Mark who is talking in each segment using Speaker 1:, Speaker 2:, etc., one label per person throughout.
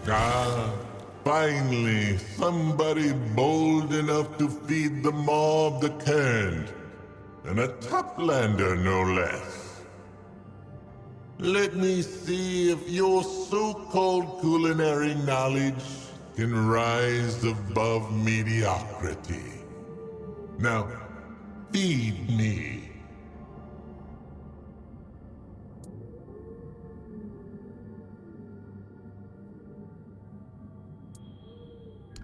Speaker 1: Ah, finally, somebody bold enough to feed the maw of the Cairn, and a toplander no less. Let me see if your so-called culinary knowledge can rise above mediocrity. Now, feed me.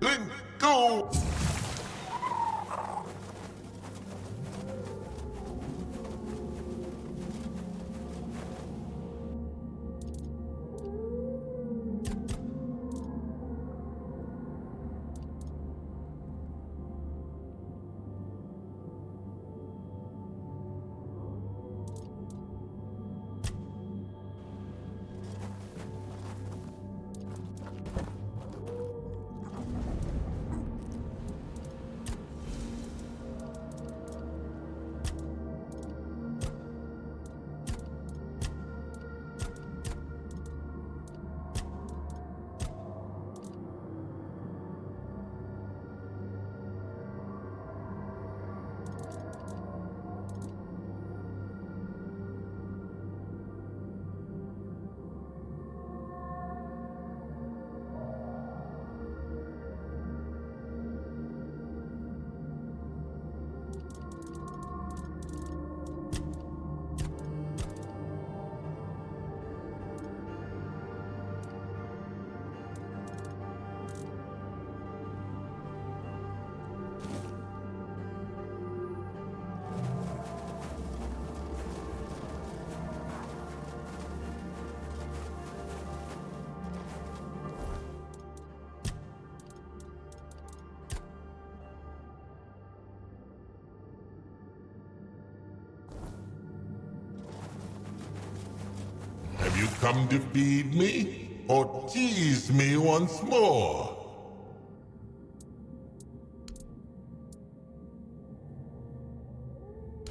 Speaker 1: Let go! Have you come to feed me, or tease me once more?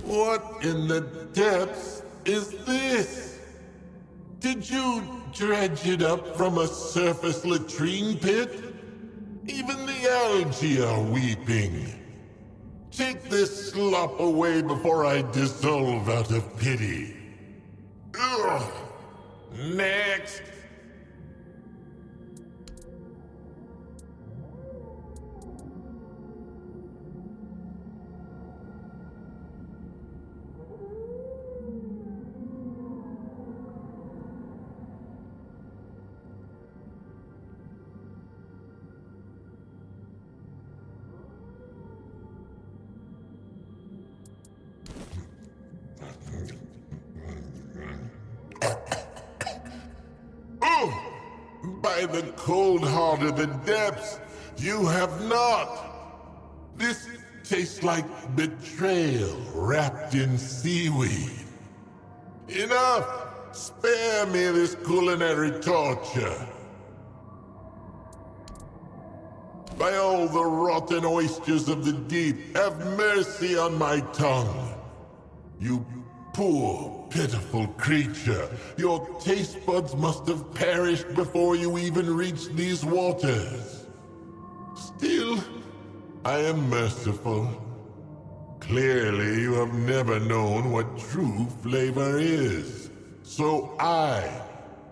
Speaker 1: What in the depths is this? Did you dredge it up from a surface latrine pit? Even the algae are weeping. Take this slop away before I dissolve out of pity. Ugh. Next! Oh! By the cold heart of the depths, you have not! This tastes like betrayal wrapped in seaweed. Enough! Spare me this culinary torture. By all the rotten oysters of the deep, have mercy on my tongue. You poor, pitiful creature. Your taste buds must have perished before you even reached these waters. Still, I am merciful. Clearly, you have never known what true flavor is. So I,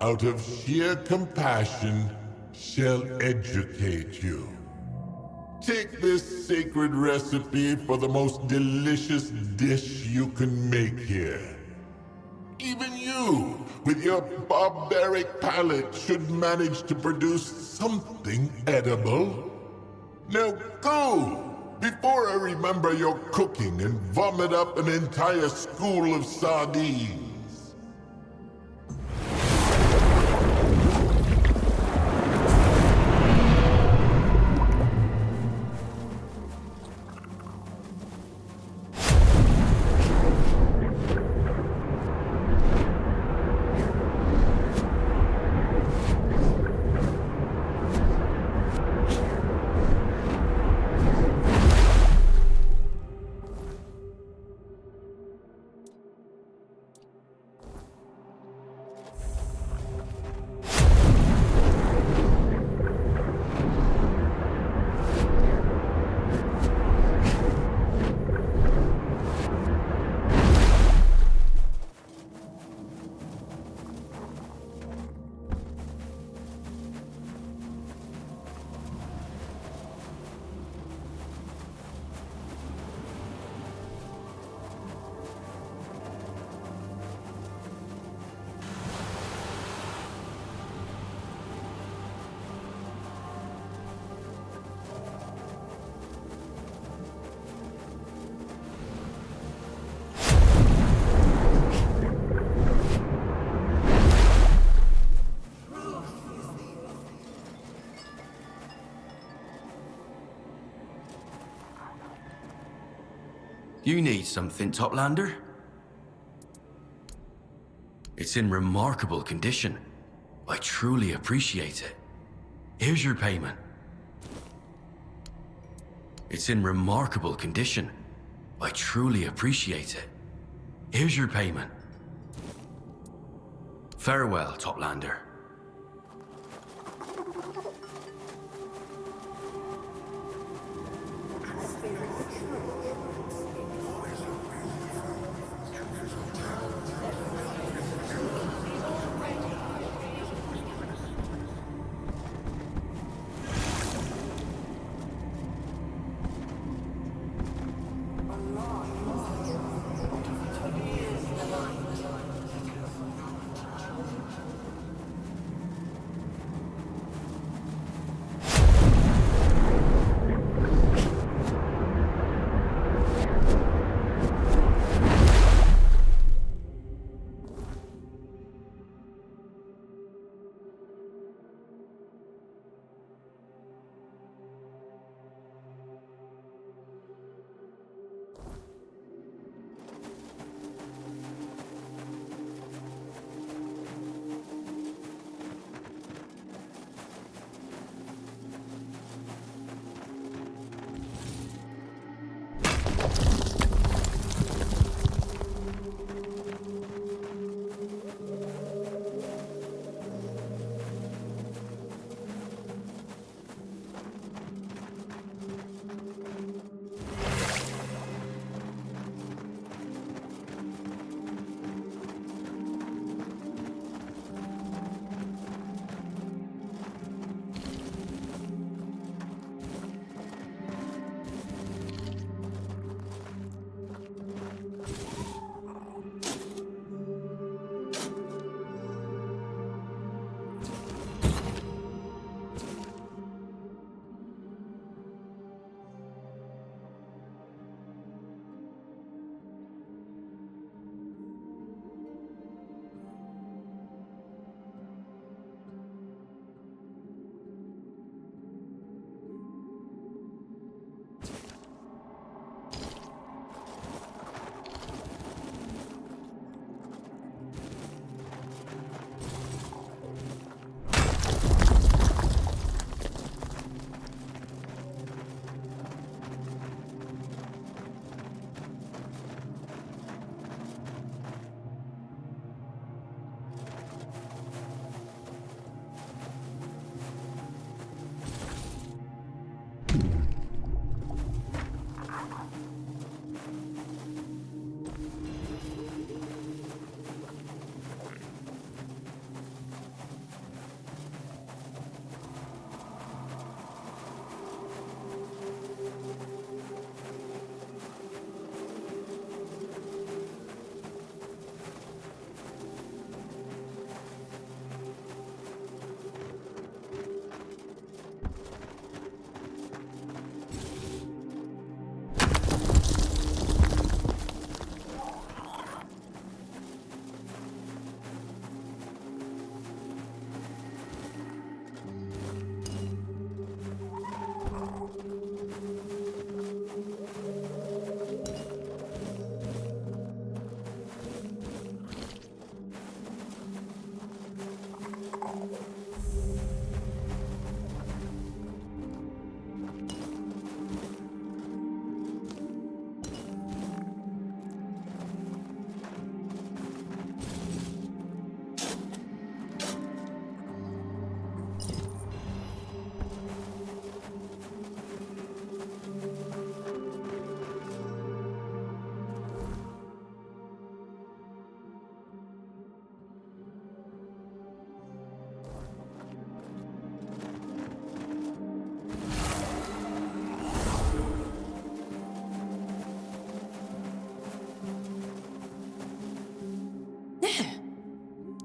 Speaker 1: out of sheer compassion, shall educate you. Take this sacred recipe for the most delicious dish you can make here. Even you, with your barbaric palate, should manage to produce something edible. Now go, before I remember your cooking and vomit up an entire school of sardines.
Speaker 2: You need something, Toplander? It's in remarkable condition. I truly appreciate it. Here's your payment. It's in remarkable condition. I truly appreciate it. Here's your payment. Farewell, Toplander.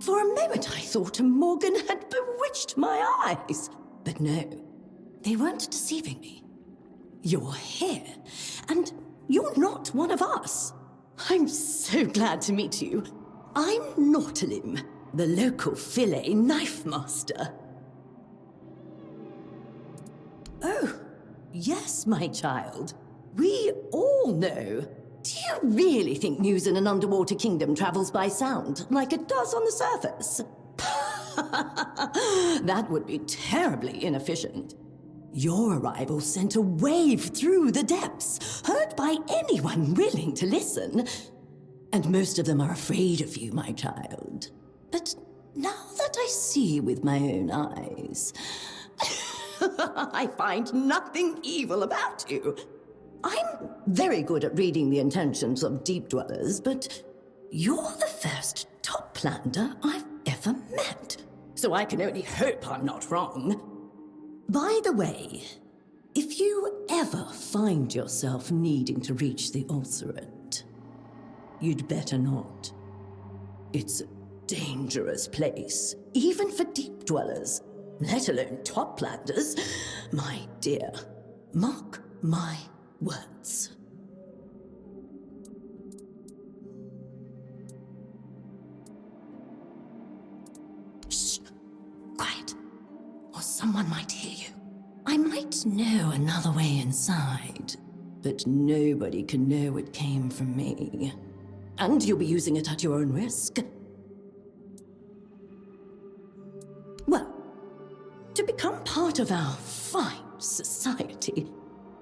Speaker 3: For a moment I thought Morgan had bewitched my eyes. But no, they weren't deceiving me. You're here, and you're not one of us. I'm so glad to meet you. I'm Nautilin, the local fillet knife master. Oh, yes, my child. We all know Do you really think news in an underwater kingdom travels by sound, like it does on the surface? That would be terribly inefficient. Your arrival sent a wave through the depths, heard by anyone willing to listen. And most of them are afraid of you, my child. But now that I see with my own eyes, I find nothing evil about you. I'm very good at reading the intentions of deep dwellers, but you're the first toplander I've ever met. So I can only hope I'm not wrong. By the way, if you ever find yourself needing to reach the Ulcerate, you'd better not. It's a dangerous place, even for deep dwellers, let alone toplanders. My dear, mark my words. Shh! Quiet, or someone might hear you. I might know another way inside, but nobody can know it came from me. And you'll be using it at your own risk. Well, to become part of our fine society,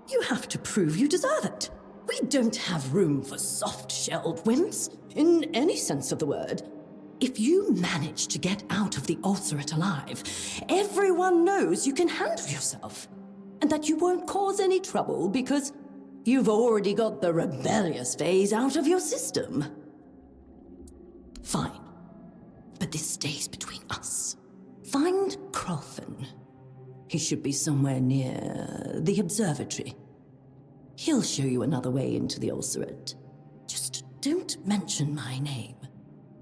Speaker 3: you have to prove you deserve it. We don't have room for soft-shelled wimps, in any sense of the word. If you manage to get out of the Ulcerate alive, everyone knows you can handle yourself, and that you won't cause any trouble because you've already got the rebellious phase out of your system. Fine, but this stays between us. Find Crofton. He should be somewhere near the observatory. He'll show you another way into the Ulcerate. Just don't mention my name.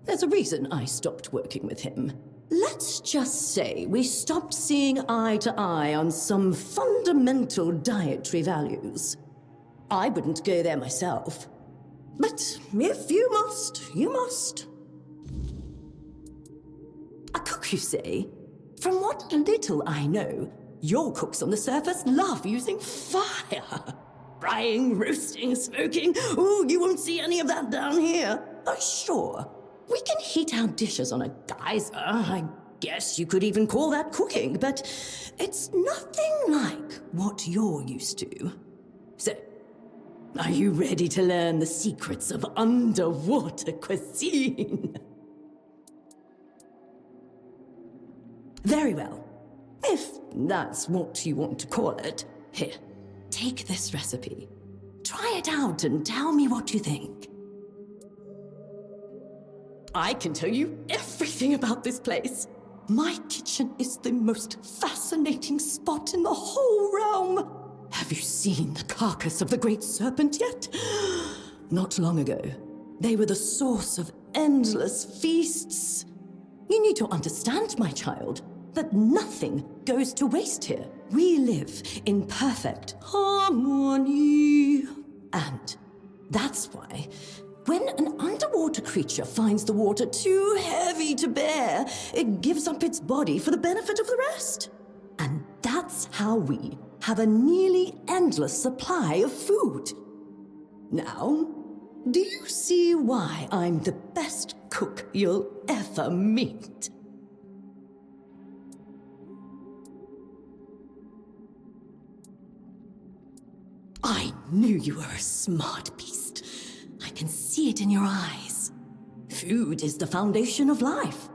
Speaker 3: There's a reason I stopped working with him. Let's just say we stopped seeing eye to eye on some fundamental dietary values. I wouldn't go there myself. But if you must, you must. A cook, you say? From what little I know, your cooks on the surface love using fire. Frying, roasting, smoking. Oh, you won't see any of that down here. Oh, sure. We can heat our dishes on a geyser. I guess you could even call that cooking, but it's nothing like what you're used to. So, are you ready to learn the secrets of underwater cuisine? Very well. If that's what you want to call it. Here, take this recipe. Try it out and tell me what you think. I can tell you everything about this place. My kitchen is the most fascinating spot in the whole realm. Have you seen the carcass of the great serpent yet? Not long ago, they were the source of endless feasts. You need to understand, my child, that nothing goes to waste here. We live in perfect harmony. And that's why, when an underwater creature finds the water too heavy to bear, it gives up its body for the benefit of the rest. And that's how we have a nearly endless supply of food. Now, do you see why I'm the best cook you'll ever meet? I knew you were a smart beast. I can see it in your eyes. Food is the foundation of life.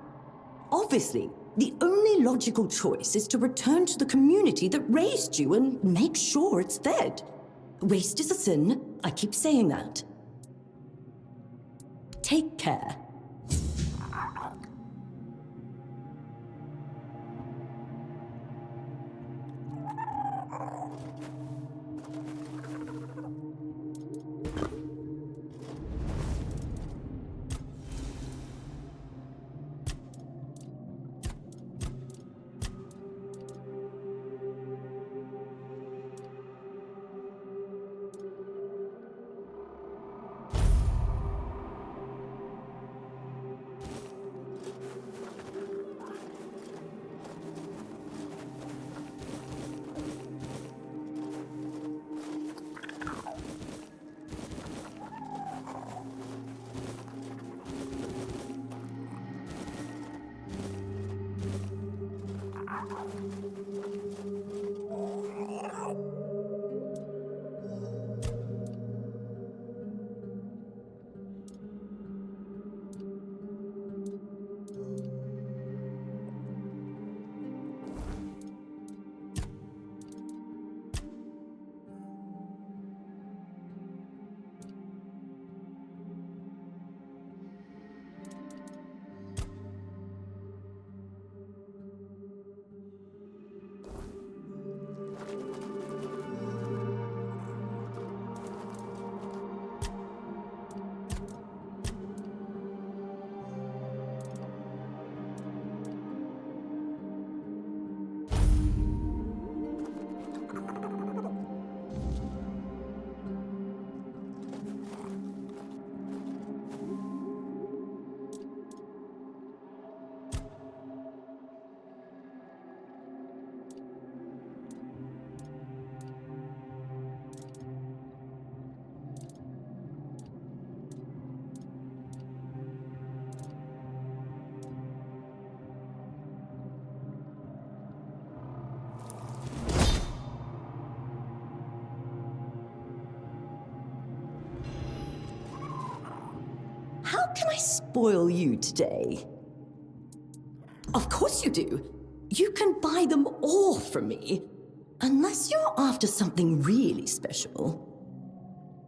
Speaker 3: Obviously, the only logical choice is to return to the community that raised you and make sure it's fed. Waste is a sin. I keep saying that. Take care. How can I spoil you today? Of course you do. You can buy them all from me. Unless you're after something really special.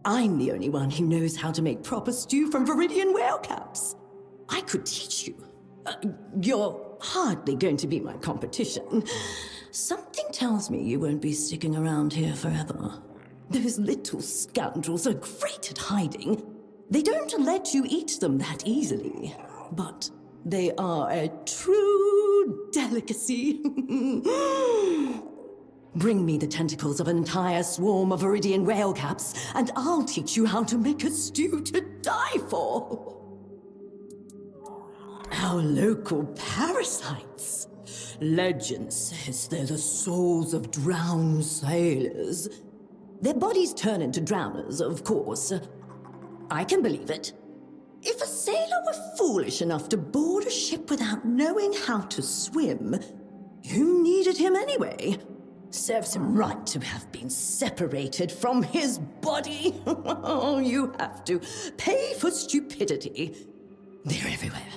Speaker 3: I'm the only one who knows how to make proper stew from Viridian whale caps. I could teach you. You're hardly going to be my competition. Something tells me you won't be sticking around here forever. Those little scoundrels are great at hiding. They don't let you eat them that easily. But they are a true delicacy. Bring me the tentacles of an entire swarm of Viridian whale caps, and I'll teach you how to make a stew to die for. Our local parasites. Legend says they're the souls of drowned sailors. Their bodies turn into drowners, of course. I can believe it. If a sailor were foolish enough to board a ship without knowing how to swim, you needed him anyway. Serves him right to have been separated from his body. You have to pay for stupidity. They're everywhere.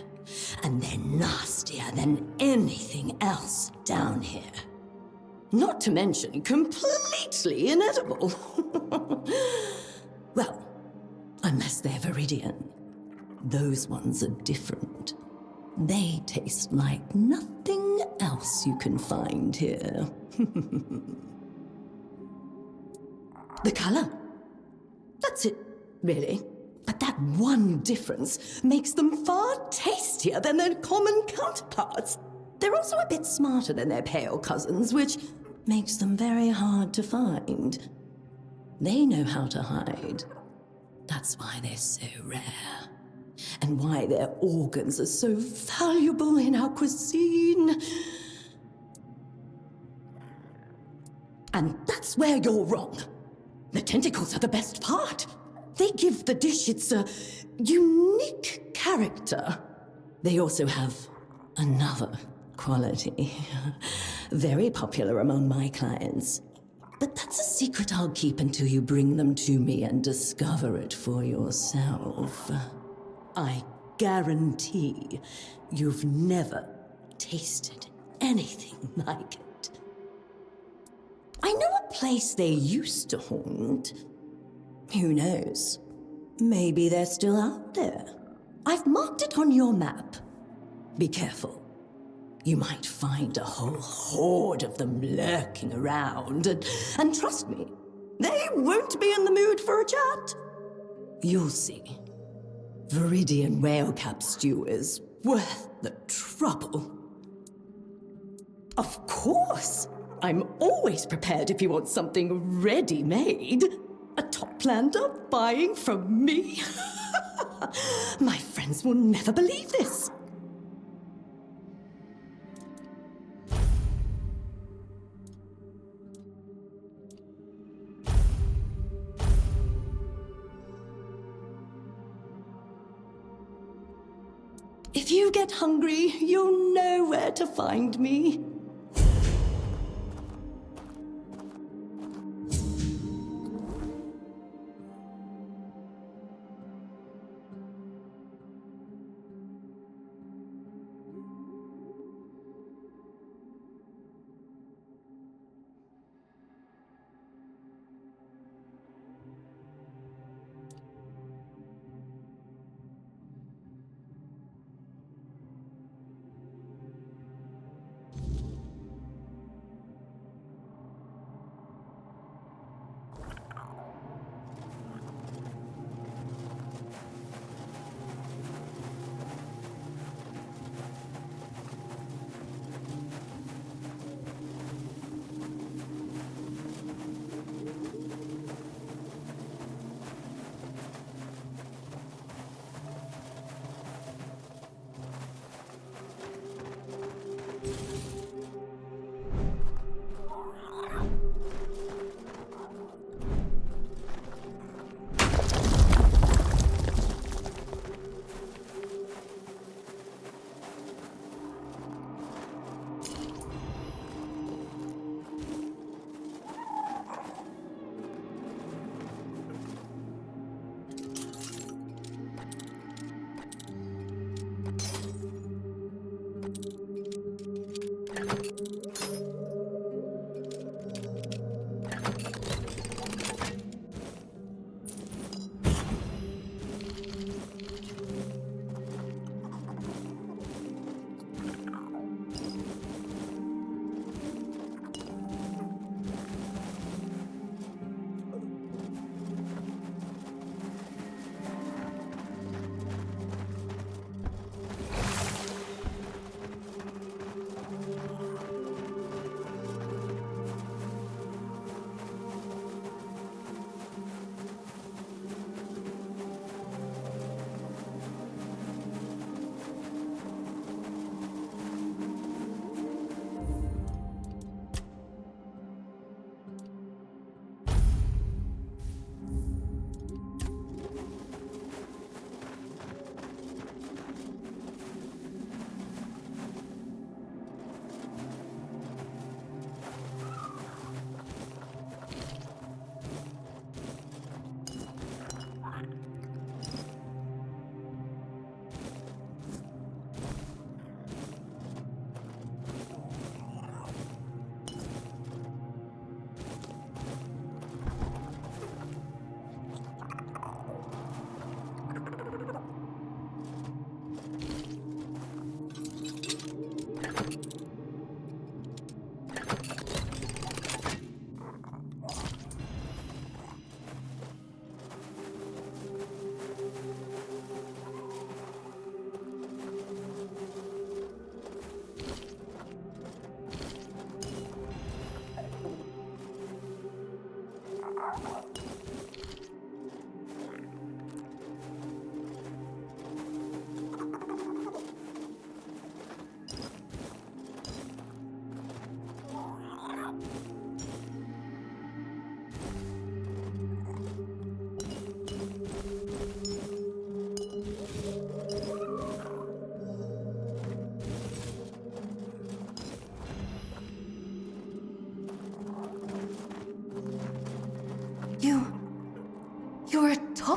Speaker 3: And they're nastier than anything else down here. Not to mention completely inedible. Well, unless they're Viridian. Those ones are different. They taste like nothing else you can find here. The color. That's it, really. But that one difference makes them far tastier than their common counterparts. They're also a bit smarter than their pale cousins, which makes them very hard to find. They know how to hide. That's why they're so rare. And why their organs are so valuable in our cuisine. And that's where you're wrong. The tentacles are the best part. They give the dish its unique character. They also have another quality. Very popular among my clients. But that's a secret I'll keep until you bring them to me and discover it for yourself. I guarantee you've never tasted anything like it. I know a place they used to haunt. Who knows? Maybe they're still out there. I've marked it on your map. Be careful. You might find a whole horde of them lurking around, and trust me, they won't be in the mood for a chat. You'll see. Viridian whale cap stew is worth the trouble. Of course! I'm always prepared if you want something ready-made. A toplander buying from me? My friends will never believe this. If you get hungry, you'll know where to find me.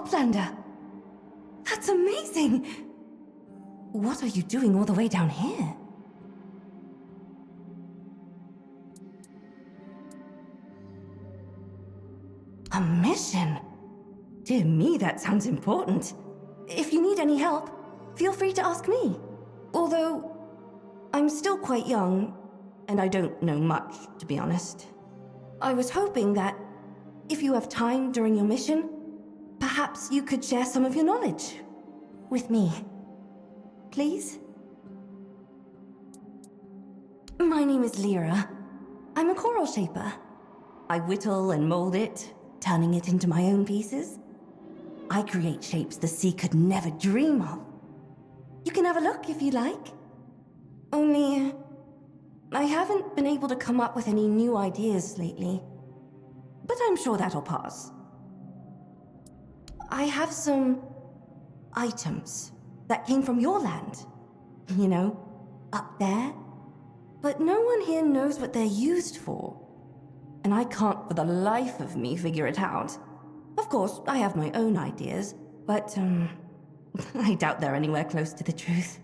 Speaker 3: Toplander! That's amazing! What are you doing all the way down here? A mission? Dear me, that sounds important. If you need any help, feel free to ask me. Although, I'm still quite young, and I don't know much, to be honest. I was hoping that, if you have time during your mission, perhaps you could share some of your knowledge with me. Please? My name is Lyra. I'm a coral shaper. I whittle and mold it, turning it into my own pieces. I create shapes the sea could never dream of. You can have a look if you like. Only, I haven't been able to come up with any new ideas lately. But I'm sure that'll pass. I have some items that came from your land. You know, up there. But no one here knows what they're used for. And I can't for the life of me figure it out. Of course, I have my own ideas, but, I doubt they're anywhere close to the truth.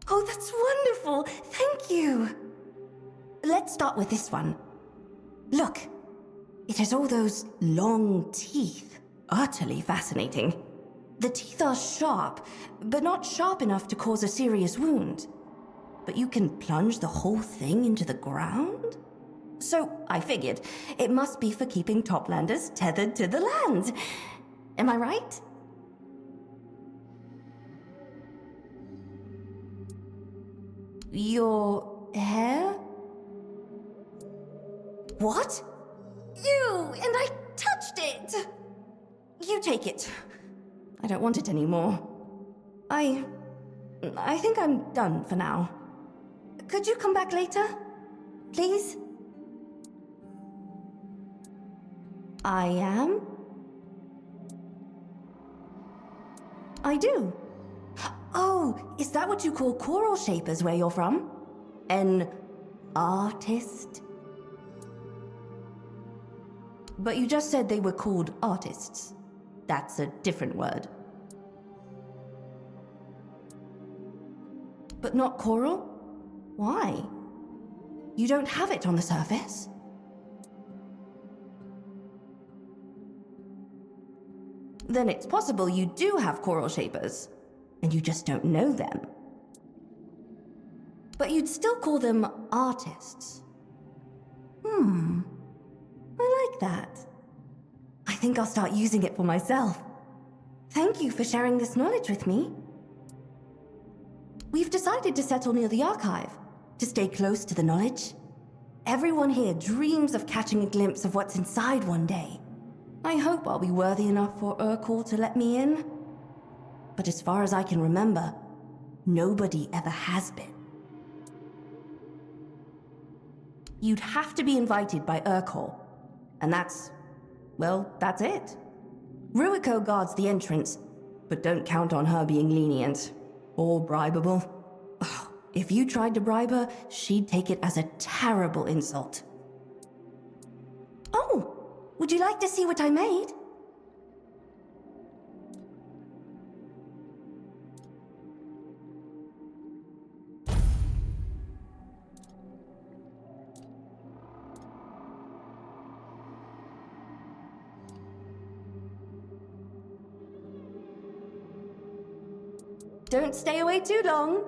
Speaker 3: Oh, that's wonderful! Thank you! Let's start with this one. Look, it has all those long teeth. Utterly fascinating. The teeth are sharp, but not sharp enough to cause a serious wound. But you can plunge the whole thing into the ground? So, I figured, it must be for keeping Toplanders tethered to the land. Am I right? Your hair? What? You! And I touched it! You take it. I don't want it anymore. I think I'm done for now. Could you come back later? Please? I am? I do. Oh, is that what you call coral shapers where you're from? An artist? But you just said they were called artists. That's a different word. But not coral? Why? You don't have it on the surface? Then it's possible you do have coral shapers, and you just don't know them. But you'd still call them artists. I like that. I think I'll start using it for myself. Thank you for sharing this knowledge with me. We've decided to settle near the archive, to stay close to the knowledge. Everyone here dreams of catching a glimpse of what's inside one day. I hope I'll be worthy enough for Urkel to let me in. But as far as I can remember, nobody ever has been. You'd have to be invited by Urkel, and that's it. Ruiko guards the entrance, but don't count on her being lenient. Or bribable. Ugh, if you tried to bribe her, she'd take it as a terrible insult. Oh! Would you like to see what I made? Don't stay away too long.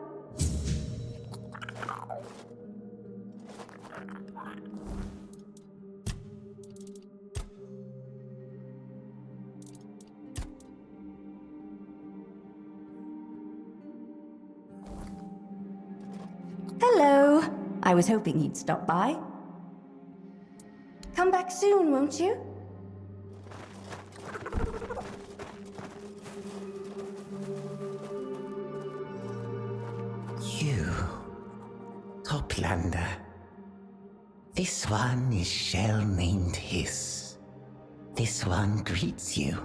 Speaker 3: Hello. I was hoping you'd stop by. Come back soon, won't you?
Speaker 4: You, Toplander. This one is shell named Hiss. This one greets you.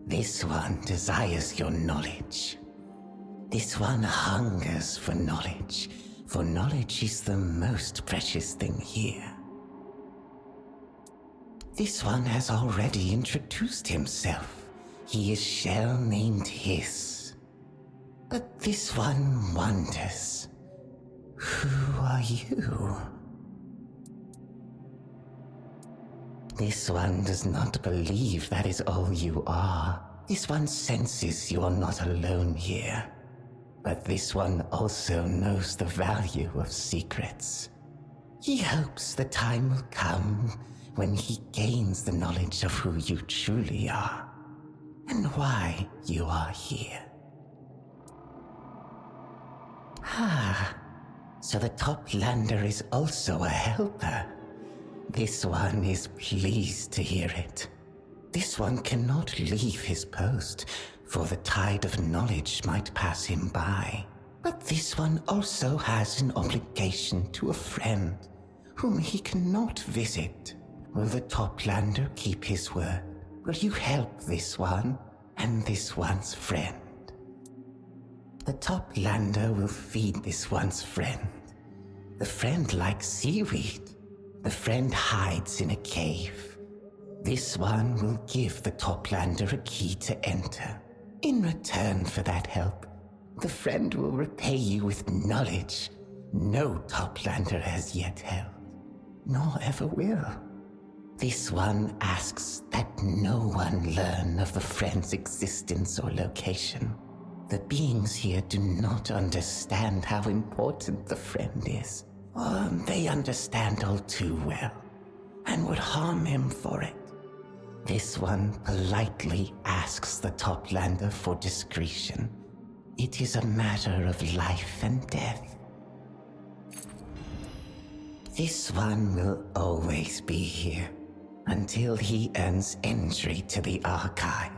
Speaker 4: This one desires your knowledge. This one hungers for knowledge is the most precious thing here. This one has already introduced himself. He is shell named Hiss. But this one wonders, who are you? This one does not believe that is all you are. This one senses you are not alone here. But this one also knows the value of secrets. He hopes the time will come when he gains the knowledge of who you truly are and why you are here. Ah, so the top lander is also a helper. This one is pleased to hear it. This one cannot leave his post, for the tide of knowledge might pass him by. But this one also has an obligation to a friend whom he cannot visit. Will the toplander keep his word? Will you help this one and this one's friend? The toplander will feed this one's friend. The friend likes seaweed. The friend hides in a cave. This one will give the toplander a key to enter. In return for that help, the friend will repay you with knowledge no toplander has yet held, nor ever will. This one asks that no one learn of the friend's existence or location. The beings here do not understand how important the friend is, or they understand all too well, and would harm him for it. This one politely asks the toplander for discretion. It is a matter of life and death. This one will always be here until he earns entry to the archive.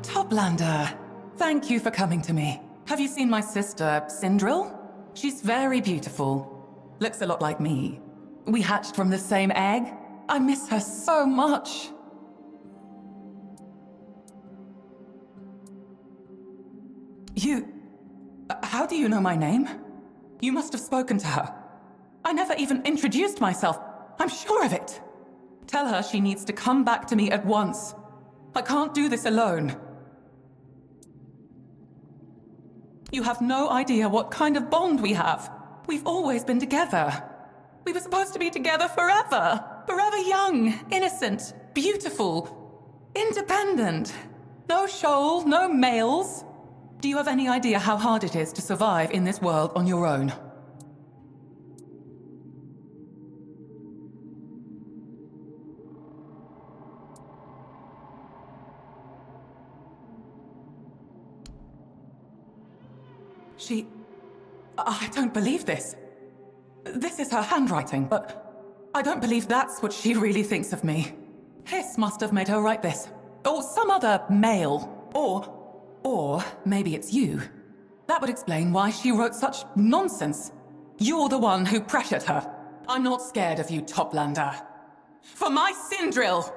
Speaker 5: Toplander, thank you for coming to me. Have you seen my sister, Sindril? She's very beautiful. Looks a lot like me. We hatched from the same egg. I miss her so much. How do you know my name? You must have spoken to her. I never even introduced myself. I'm sure of it. Tell her she needs to come back to me at once. I can't do this alone. You have no idea what kind of bond we have. We've always been together. We were supposed to be together forever. Forever young, innocent, beautiful, independent. No shoal, no males. Do you have any idea how hard it is to survive in this world on your own? I don't believe this. This is her handwriting, but I don't believe that's what she really thinks of me. Hiss must have made her write this. Or some other male. Or maybe it's you. That would explain why she wrote such nonsense. You're the one who pressured her. I'm not scared of you, Toplander. For my Sindril!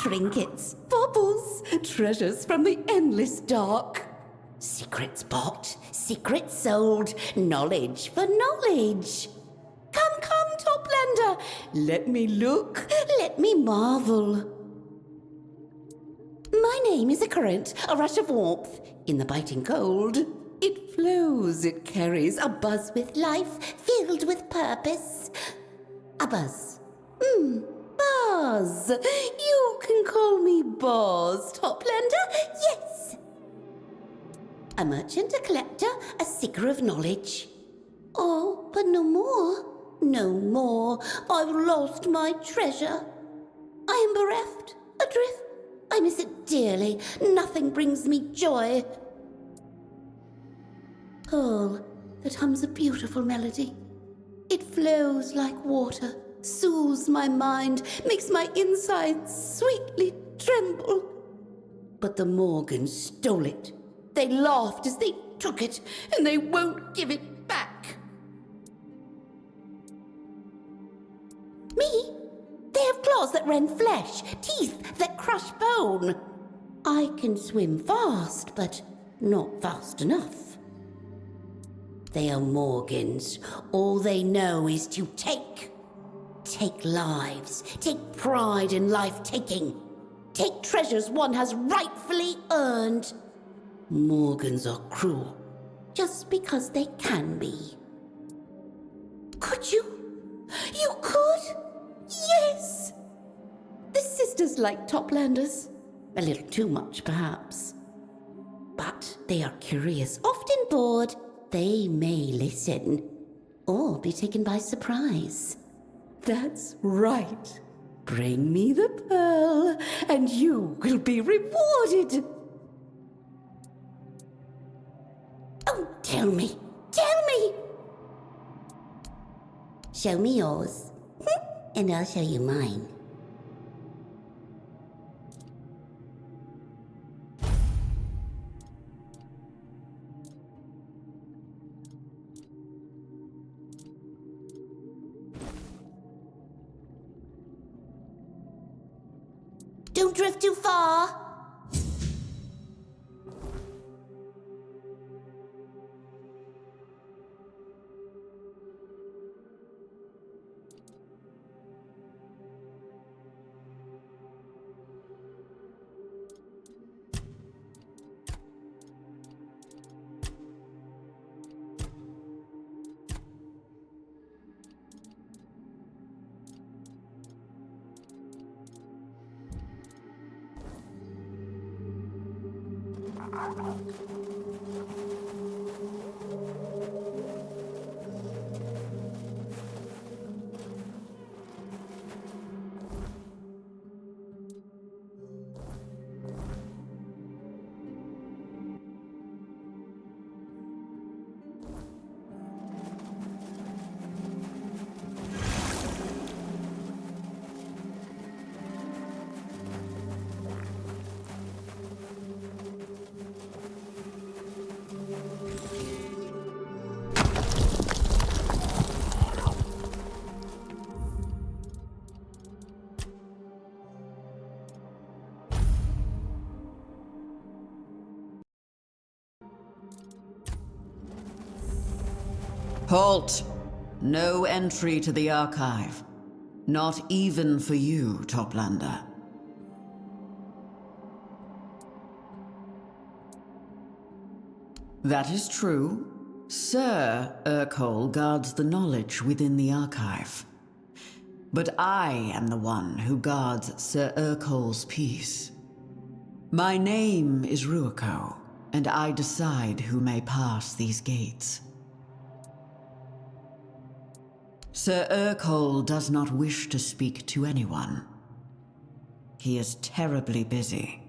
Speaker 3: Trinkets, baubles, treasures from the endless dark. Secrets bought, secrets sold, knowledge for knowledge. Come, come, Toplander, let me look, let me marvel. My name is a current, a rush of warmth in the biting cold. It flows, it carries a buzz with life, filled with purpose. A buzz. Buzz. You can call me Buzz, Toplander, yes. A merchant, a collector, a seeker of knowledge. Oh, but no more. No more. I've lost my treasure. I am bereft, adrift. I miss it dearly. Nothing brings me joy. Pearl that hums a beautiful melody. It flows like water, soothes my mind, makes my insides sweetly tremble. But the Morgans stole it. They laughed as they took it, and they won't give it back. Me? They have claws that rend flesh, teeth that crush bone. I can swim fast, but not fast enough. They are Morgans. All they know is to take. Take lives. Take pride in life-taking. Take treasures one has rightfully earned. Morgans are cruel, just because they can be. Could you? You could? Yes! The sisters like Toplanders. A little too much, perhaps. But they are curious, often bored. They may listen, or be taken by surprise. That's right. Bring me the pearl, and you will be rewarded. Oh, tell me, tell me! Show me yours, and I'll show you mine. Don't drift too far. Halt! No entry to the archive. Not even for you, Toplander. That is true. Sir Urkel guards the knowledge within the archive. But I am the one who guards Sir Urkel's peace. My name is Ruako, and I decide who may pass these gates. Sir Urkel does not wish to speak to anyone. He is terribly busy.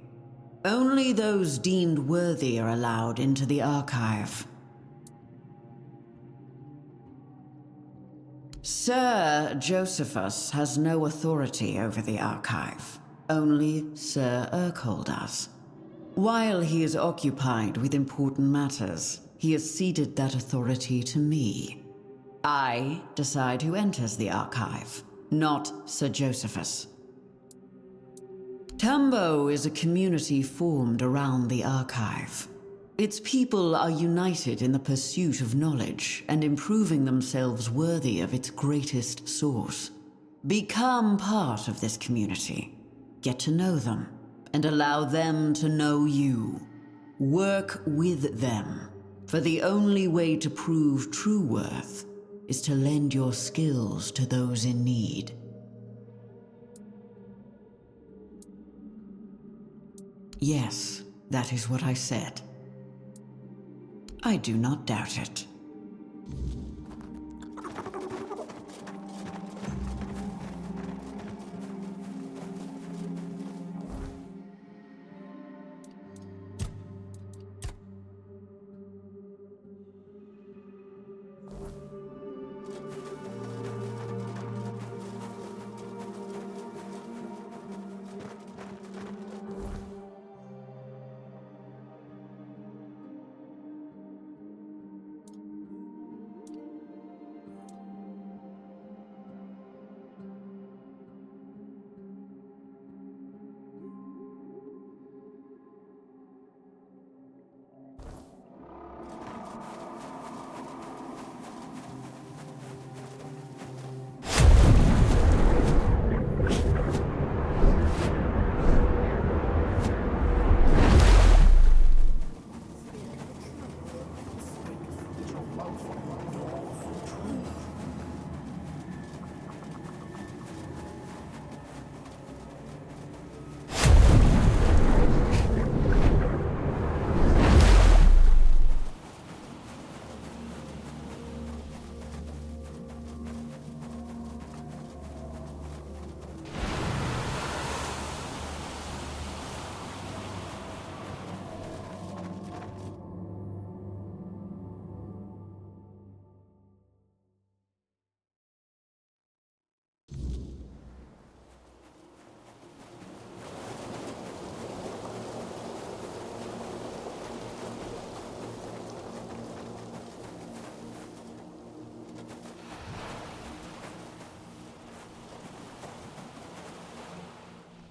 Speaker 3: Only those deemed worthy are allowed into the archive. Sir Josephus has no authority over the archive. Only Sir Urkel does. While he is occupied with important matters, he has ceded that authority to me. I decide who enters the archive, not Sir Josephus. Tambo is a community formed around the archive. Its people are united in the pursuit of knowledge and improving themselves worthy of its greatest source. Become part of this community. Get to know them, and allow them to know you. Work with them, for the only way to prove true worth is to lend your skills to those in need. Yes, that is what I said. I do not doubt it.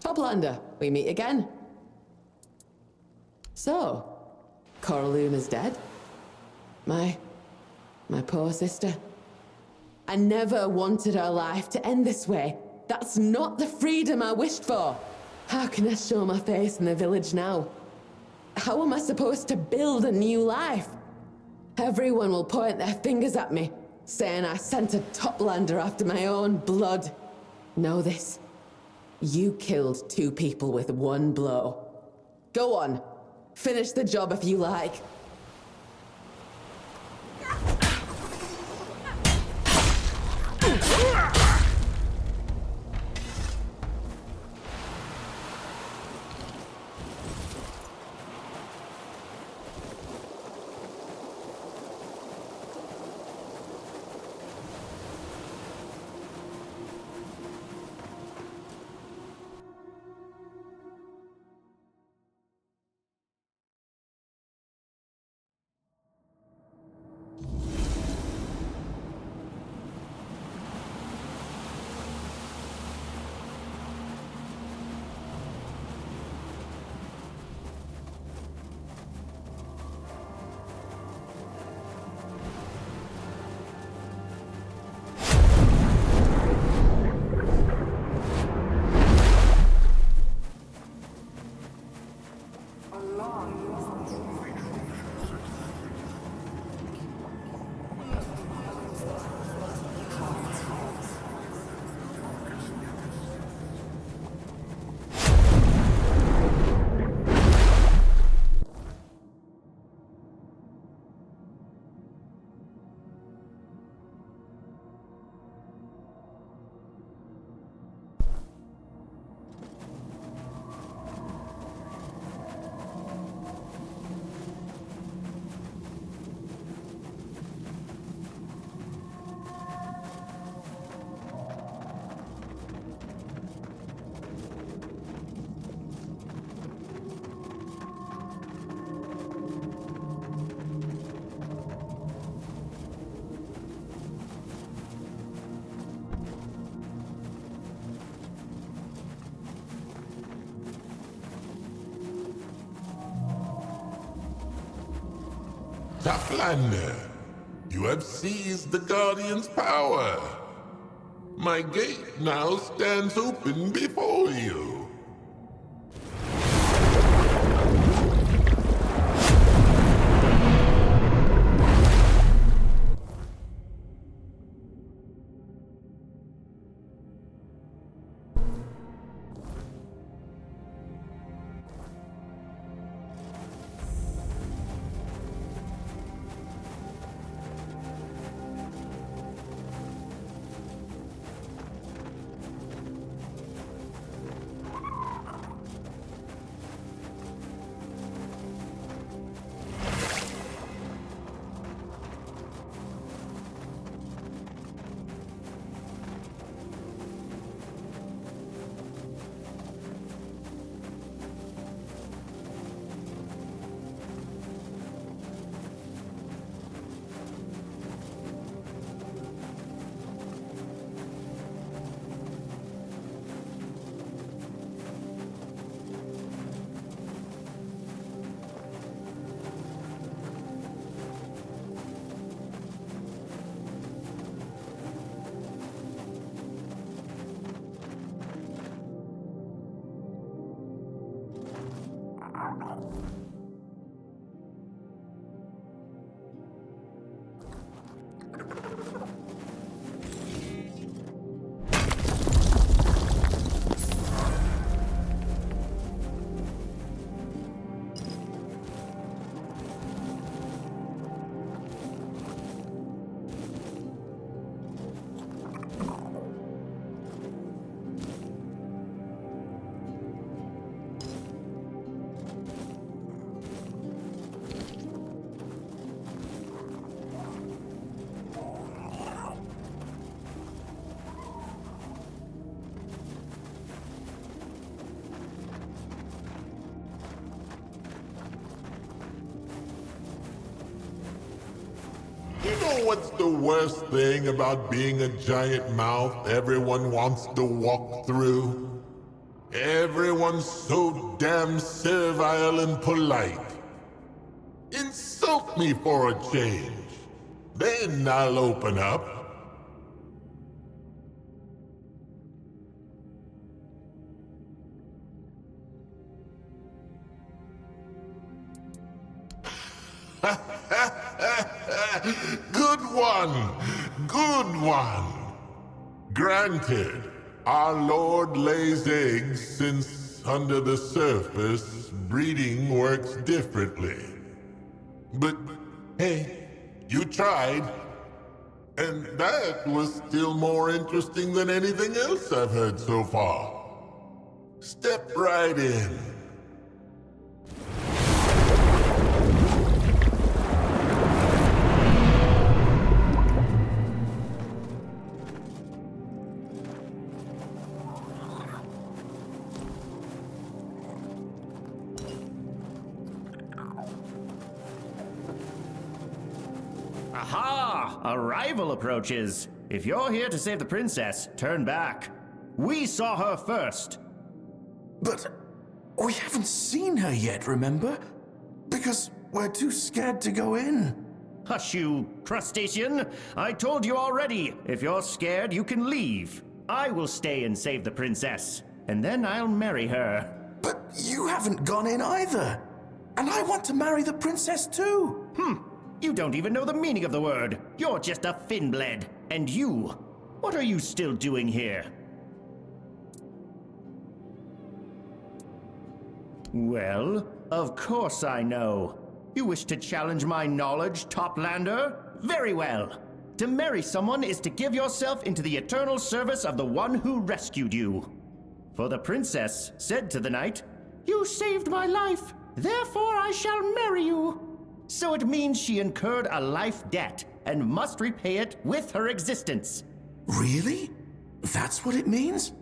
Speaker 6: Toplander, we meet again. So, Coralluna's dead? My poor sister. I never wanted her life to end this way. That's not the freedom I wished for. How can I show my face in the village now? How am I supposed to build a new life? Everyone will point their fingers at me, saying I sent a Toplander after my own blood. Know this. You killed 2 people with 1 blow. Go on. Finish the job if you like.
Speaker 1: Toplander, you have seized the Guardian's power. My gate now stands open before you. You know what's the worst thing about being a giant mouth everyone wants to walk through? Everyone's so damn servile and polite. Insult me for a change. Then I'll open up. Good one! Good one! Granted, our Lord lays eggs since under the surface, breeding works differently. But hey, you tried. And that was still more interesting than anything else I've heard so far. Step right in.
Speaker 7: Aha! A rival approaches. If you're here to save the princess, turn back. We saw her first.
Speaker 8: But we haven't seen her yet, remember? Because we're too scared to go in.
Speaker 7: Hush you, crustacean. I told you already. If you're scared, you can leave. I will stay and save the princess. And then I'll marry her.
Speaker 8: But you haven't gone in either. And I want to marry the princess too.
Speaker 7: You don't even know the meaning of the word. You're just a Finbled. And you, what are you still doing here? Well, of course I know. You wish to challenge my knowledge, Toplander? Very well. To marry someone is to give yourself into the eternal service of the one who rescued you. For the princess said to the knight, "You saved my life, therefore I shall marry you." So it means she incurred a life debt and must repay it with her existence.
Speaker 8: Really? That's what it means?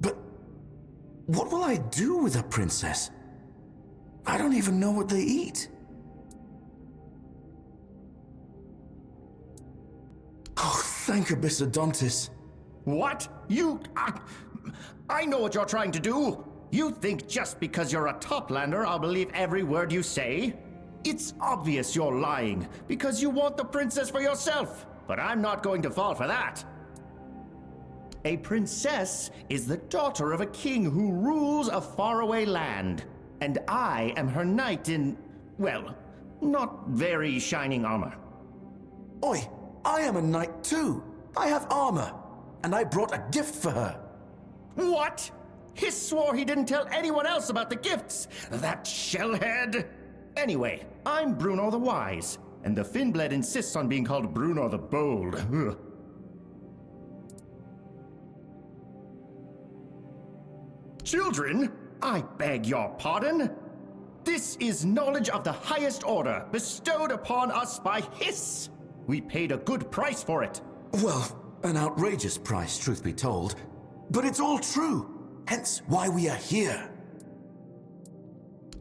Speaker 8: But what will I do with a princess? I don't even know what they eat. Oh, thank Abyssodontis.
Speaker 7: What? You... I know what you're trying to do. You think just because you're a Toplander I'll believe every word you say? It's obvious you're lying, because you want the princess for yourself. But I'm not going to fall for that. A princess is the daughter of a king who rules a faraway land. And I am her knight in, well, not very shining armor.
Speaker 8: Oi, I am a knight too. I have armor, and I brought a gift for her.
Speaker 7: What? He swore he didn't tell anyone else about the gifts. That shellhead. Anyway, I'm Bruno the Wise, and the Finnblade insists on being called Bruno the Bold. Ugh. Children, I beg your pardon. This is knowledge of the highest order, bestowed upon us by Hiss. We paid a good price for it.
Speaker 8: Well, an outrageous price, truth be told. But it's all true. Hence why we are here.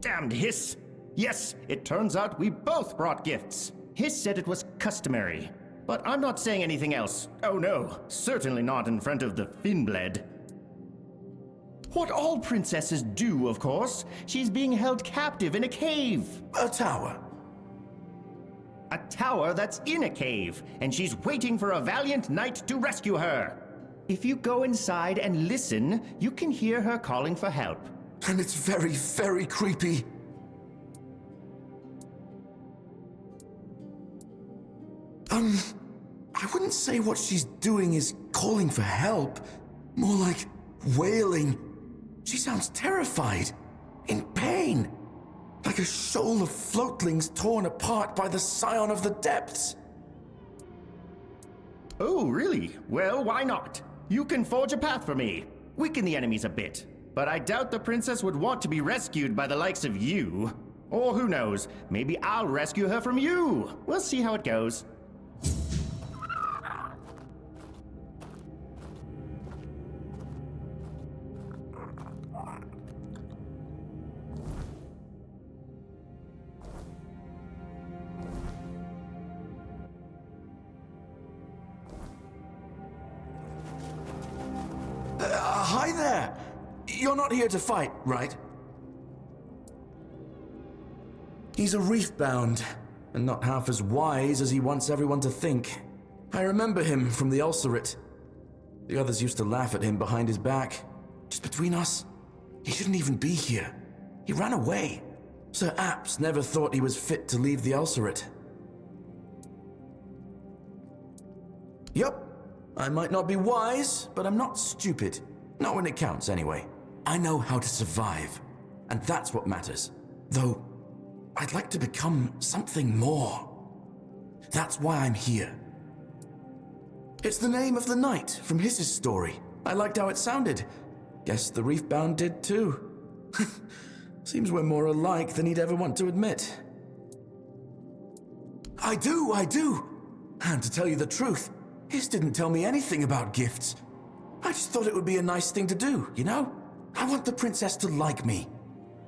Speaker 7: Damned Hiss. Yes, it turns out we both brought gifts. Hiss said it was customary. But I'm not saying anything else. Oh no, certainly not in front of the Finnblade. What all princesses do, of course. She's being held captive in a cave.
Speaker 8: A tower.
Speaker 7: A tower that's in a cave, and she's waiting for a valiant knight to rescue her. If you go inside and listen, you can hear her calling for help.
Speaker 8: And it's very, very creepy. I wouldn't say what she's doing is calling for help. More like wailing. She sounds terrified, in pain, like a shoal of floatlings torn apart by the scion of the depths.
Speaker 7: Oh, really? Well, why not? You can forge a path for me, weaken the enemies a bit. But I doubt the princess would want to be rescued by the likes of you. Or who knows, maybe I'll rescue her from you. We'll see how it goes.
Speaker 8: Hi there! You're not here to fight, right? He's a reef-bound, and not half as wise as he wants everyone to think. I remember him from the Ulcerate. The others used to laugh at him behind his back. Just between us, he shouldn't even be here. He ran away. Sir Apps never thought he was fit to leave the Ulcerate. Yup, I might not be wise, but I'm not stupid. Not when it counts, anyway. I know how to survive, and that's what matters. Though, I'd like to become something more. That's why I'm here. It's the name of the knight from Hiss's story. I liked how it sounded. Guess the Reefbound did too. Seems we're more alike than he'd ever want to admit. I do. And to tell you the truth, Hiss didn't tell me anything about gifts. I just thought it would be a nice thing to do, you know? I want the princess to like me.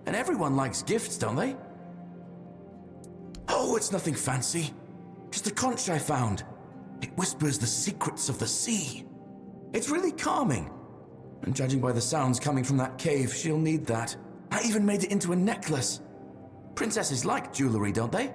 Speaker 8: And everyone likes gifts, don't they? Oh, it's nothing fancy. Just a conch I found. It whispers the secrets of the sea. It's really calming. And judging by the sounds coming from that cave, she'll need that. I even made it into a necklace. Princesses like jewelry, don't they?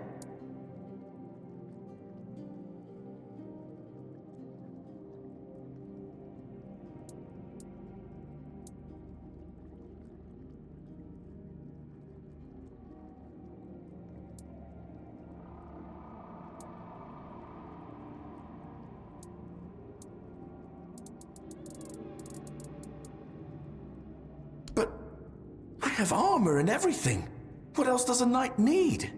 Speaker 8: I have armor and everything. What else does a knight need?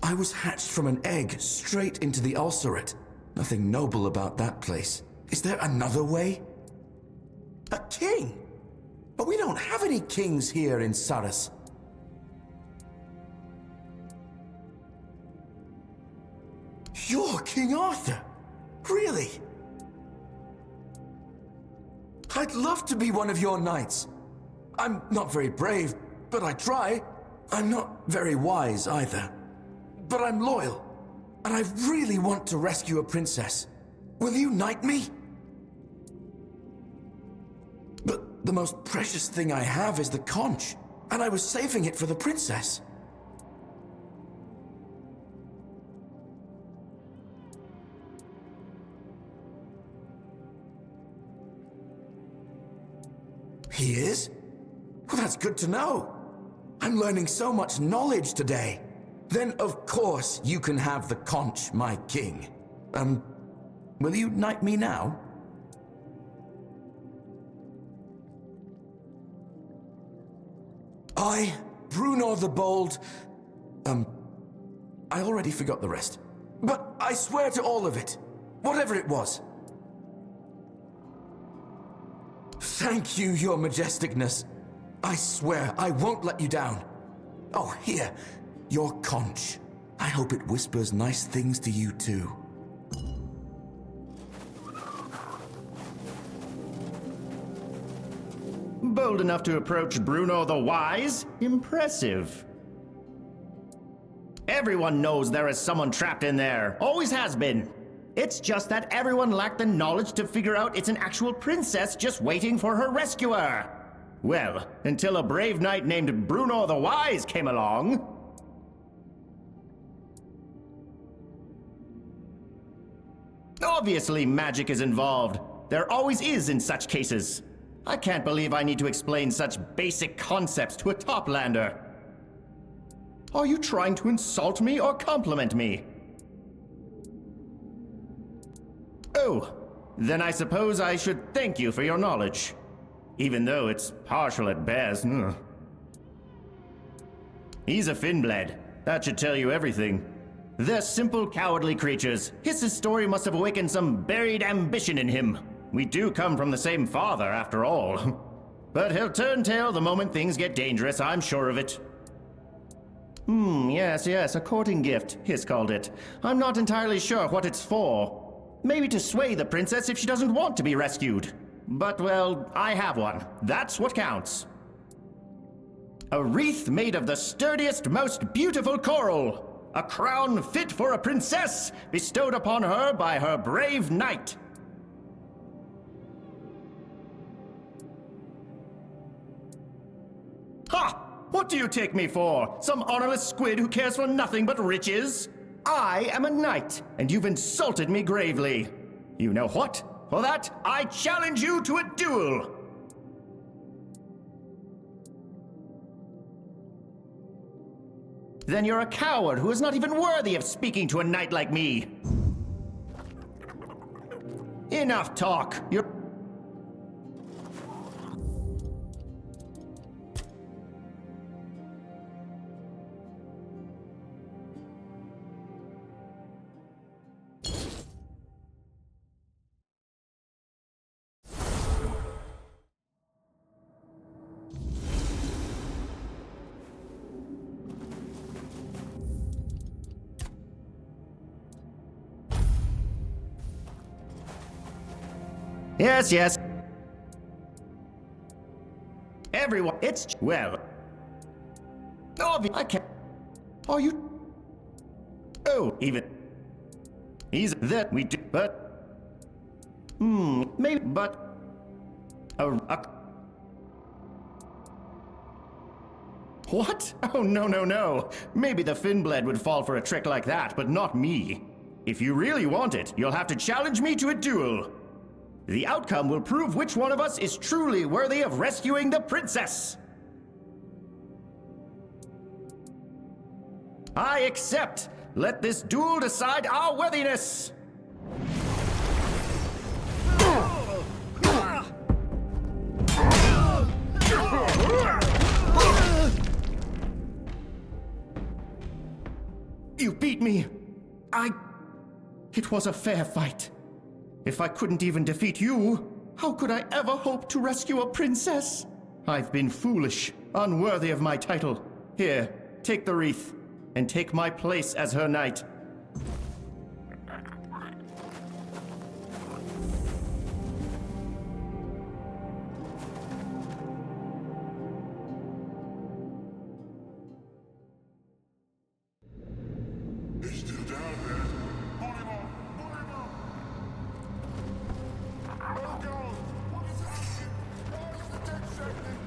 Speaker 8: I was hatched from an egg straight into the Ulcerate. Nothing noble about that place. Is there another way? A king? But we don't have any kings here in Sarras. You're King Arthur? Really? I'd love to be one of your knights. I'm not very brave, but I try. I'm not very wise either. But I'm loyal, and I really want to rescue a princess. Will you knight me? But the most precious thing I have is the conch. And I was saving it for the princess. He is? Well, that's good to know. I'm learning so much knowledge today. Then, of course, you can have the conch, my king. Will you knight me now? I, Bruno the Bold... I already forgot the rest. But I swear to all of it. Whatever it was. Thank you, your majesticness. I swear I won't let you down. Oh, here, your conch. I hope it whispers nice things to you too.
Speaker 7: Bold enough to approach Bruno the Wise? Impressive. Everyone knows there is someone trapped in there. Always has been. It's just that everyone lacked the knowledge to figure out it's an actual princess just waiting for her rescuer. Well, until a brave knight named Bruno the Wise came along. Obviously, magic is involved. There always is in such cases. I can't believe I need to explain such basic concepts to a toplander. Are you trying to insult me or compliment me? Oh, then I suppose I should thank you for your knowledge. Even though it's partial at best. He's a Finblade. That should tell you everything. They're simple, cowardly creatures. His story must have awakened some buried ambition in him. We do come from the same father, after all. But he'll turn tail the moment things get dangerous, I'm sure of it. Yes, a courting gift, Hiss called it. I'm not entirely sure what it's for. Maybe to sway the princess if she doesn't want to be rescued. But, well, I have one. That's what counts. A wreath made of the sturdiest, most beautiful coral. A crown fit for a princess, bestowed upon her by her brave knight. Ha! What do you take me for? Some honorless squid who cares for nothing but riches? I am a knight, and you've insulted me gravely. You know what? For that, I challenge you to a duel! Then you're a coward who is not even worthy of speaking to a knight like me. Enough talk. You're... Yes. Everyone, it's... well... I can't... Are you... Oh, even... He's... that we do... but... maybe... but... What? Oh, no. Maybe the Finblade would fall for a trick like that, but not me. If you really want it, you'll have to challenge me to a duel. The outcome will prove which one of us is truly worthy of rescuing the princess. I accept. Let this duel decide our worthiness. You beat me. It was a fair fight. If I couldn't even defeat you, how could I ever hope to rescue a princess? I've been foolish, unworthy of my title. Here, take the wreath, and take my place as her knight.
Speaker 1: He's still down there. Pull him up! Oh God! What is happening? Why is the deck shaking?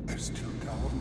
Speaker 1: They're still down.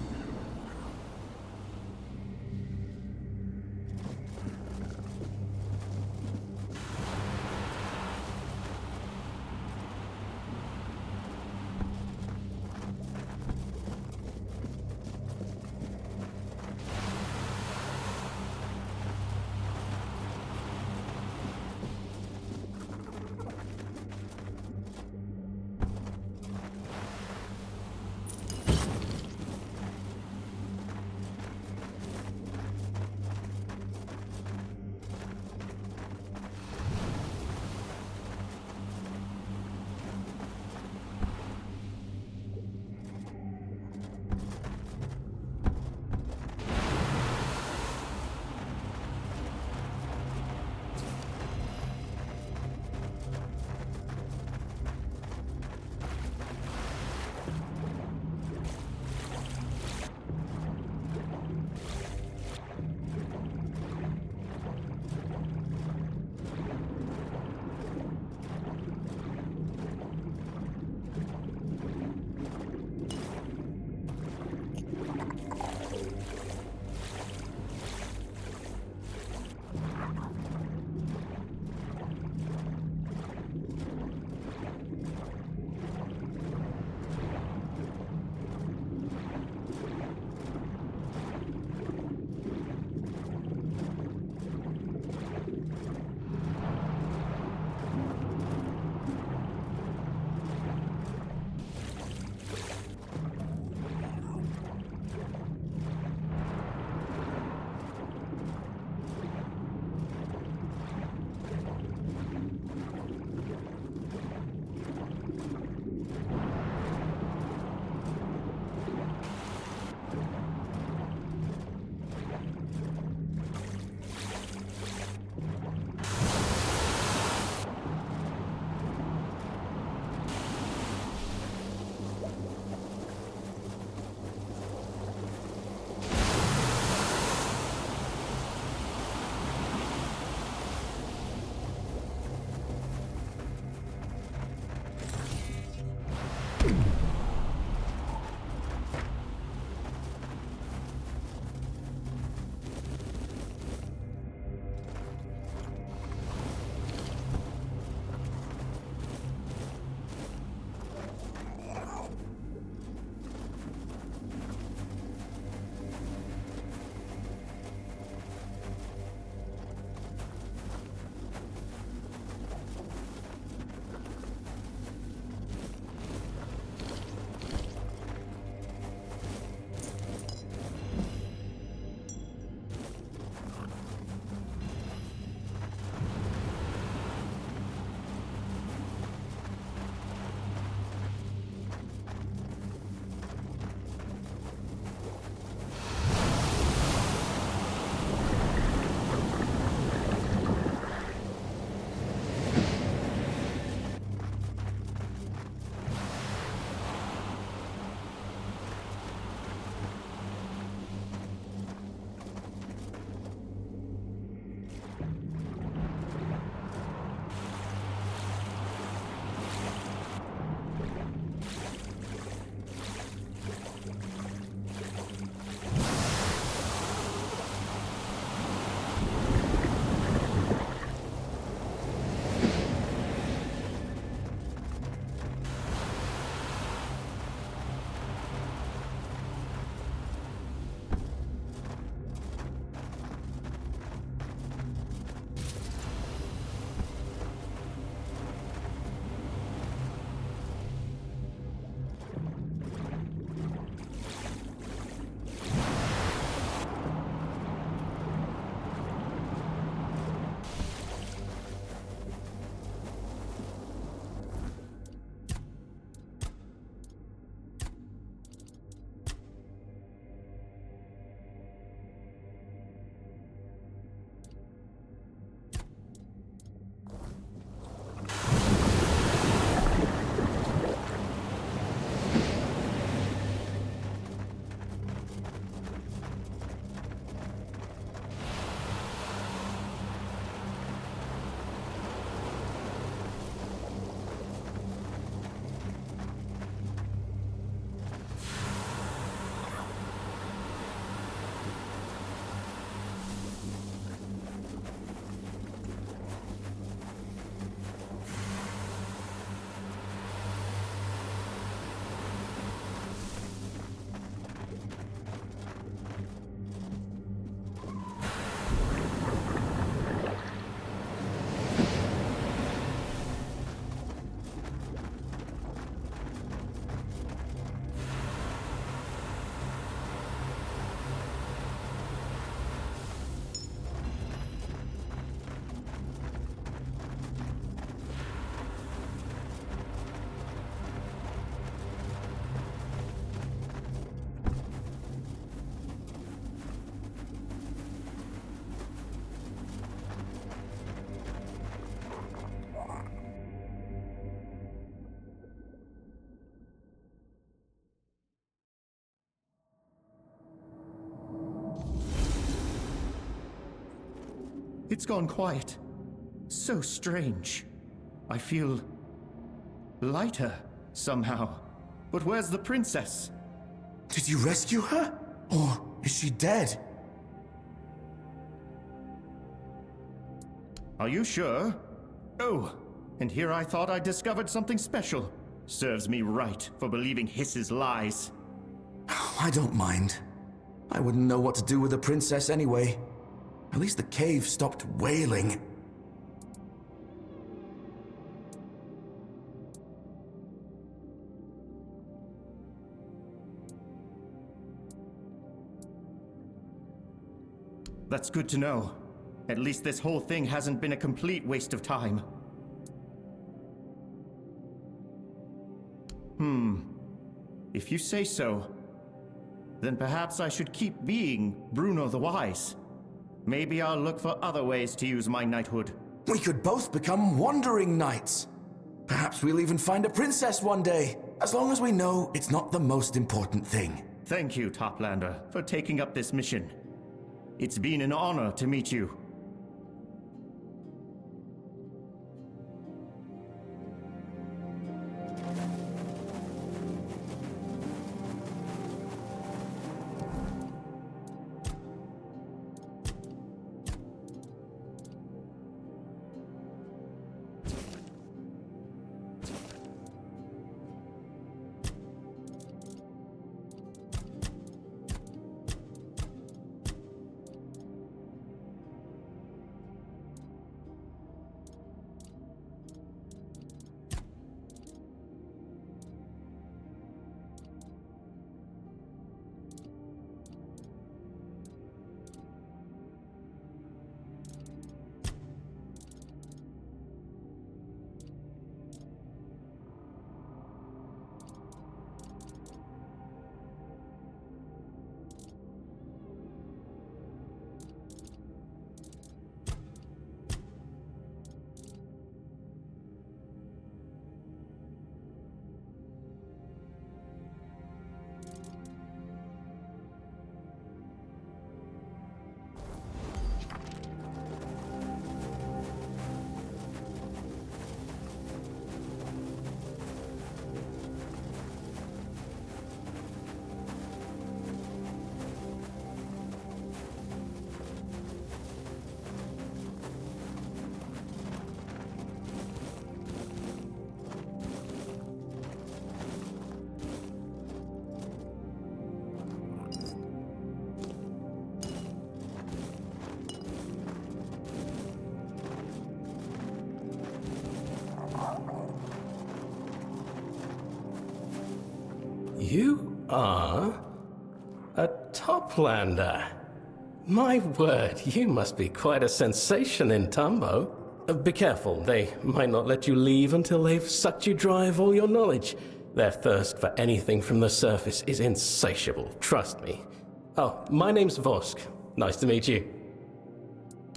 Speaker 7: It's gone quiet. So strange. I feel lighter somehow. But where's the princess?
Speaker 8: Did you rescue her? Or is she dead?
Speaker 7: Are you sure? Oh, and here I thought I discovered something special. Serves me right for believing Hiss's lies.
Speaker 8: I don't mind. I wouldn't know what to do with the princess anyway. At least the cave stopped wailing.
Speaker 7: That's good to know. At least this whole thing hasn't been a complete waste of time. If you say so, then perhaps I should keep being Bruno the Wise. Maybe I'll look for other ways to use my knighthood.
Speaker 8: We could both become wandering knights. Perhaps we'll even find a princess one day, as long as we know it's not the most important thing.
Speaker 7: Thank you, Toplander, for taking up this mission. It's been an honor to meet you.
Speaker 9: You are a Toplander. My word, you must be quite a sensation in Tumbo. Be careful, they might not let you leave until they've sucked you dry of all your knowledge. Their thirst for anything from the surface is insatiable, trust me. Oh, my name's Vosk. Nice to meet you.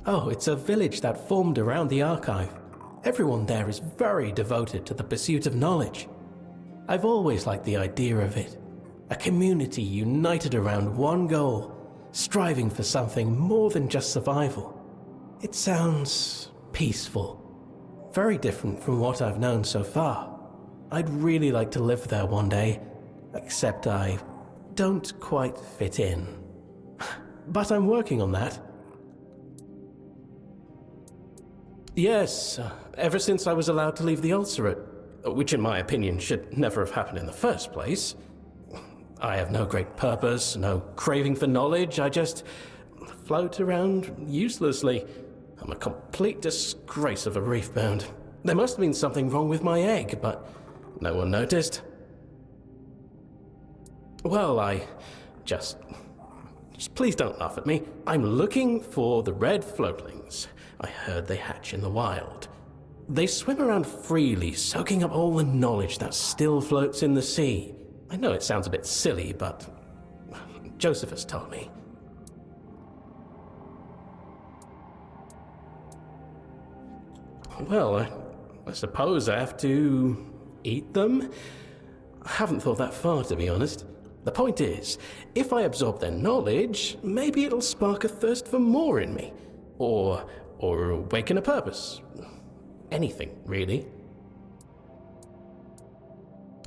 Speaker 9: Oh, it's a village that formed around the archive. Everyone there is very devoted to the pursuit of knowledge. I've always liked the idea of it. A community united around one goal, striving for something more than just survival. It sounds peaceful. Very different from what I've known so far. I'd really like to live there one day, except I don't quite fit in. But I'm working on that. Yes, ever since I was allowed to leave the ulcerate, which in my opinion should never have happened in the first place. I have no great purpose, no craving for knowledge, I just float around uselessly. I'm a complete disgrace of a reef-bound. There must have been something wrong with my egg, but no one noticed. Well, just please don't laugh at me. I'm looking for the red floatlings. I heard they hatch in the wild. They swim around freely, soaking up all the knowledge that still floats in the sea. I know it sounds a bit silly, but Josephus told me. Well, I suppose I have to eat them? I haven't thought that far, to be honest. The point is, if I absorb their knowledge, maybe it'll spark a thirst for more in me. Or or awaken a purpose. Anything, really.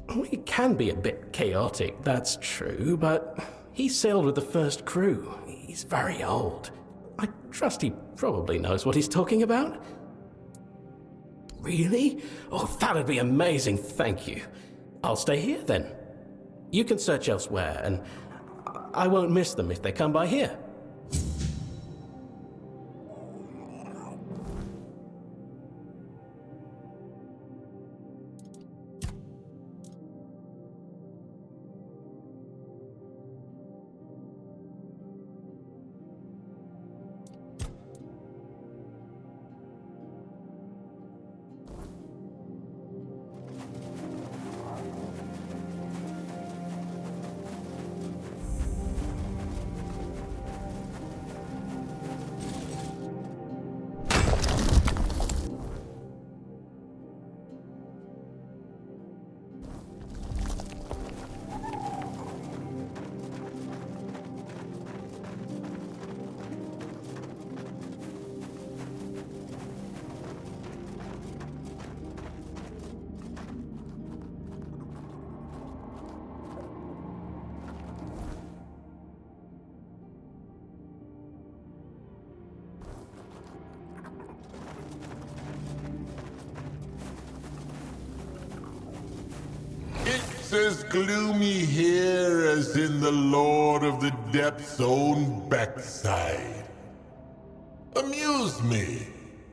Speaker 9: It can be a bit chaotic, that's true, but he sailed with the first crew. He's very old. I trust he probably knows what he's talking about. Really? Oh, that'd be amazing, thank you. I'll stay here then. You can search elsewhere, and I won't miss them if they come by here.
Speaker 1: It's as gloomy here as in the Lord of the Depth's own backside. Amuse me.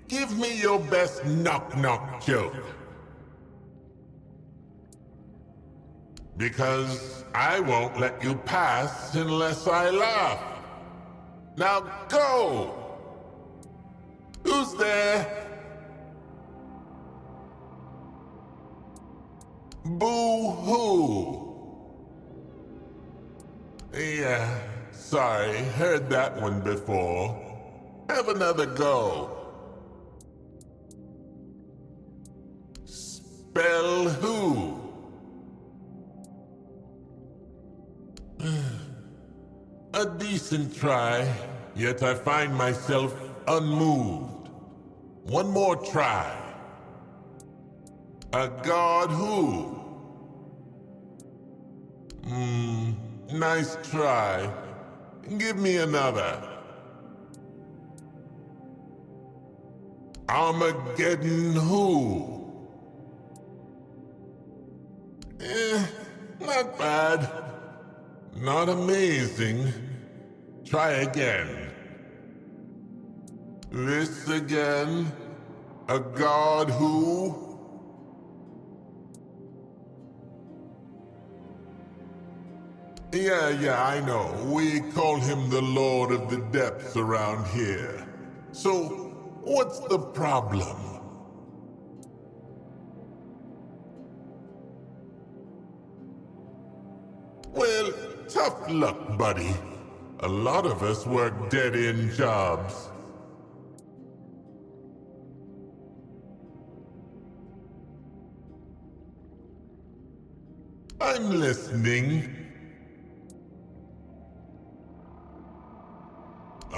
Speaker 1: Give me your best knock-knock joke. Because I won't let you pass unless I laugh. Now go! Who's there? Boo-hoo! Yeah, sorry, heard that one before. Have another go. Spell who? A decent try, yet I find myself unmoved. One more try. A god who? Nice try. Give me another. Armageddon who? Not bad. Not amazing. Try again. This again? A god who? Yeah, I know. We call him the Lord of the Depths around here. So, what's the problem? Well, tough luck, buddy. A lot of us work dead-end jobs. I'm listening.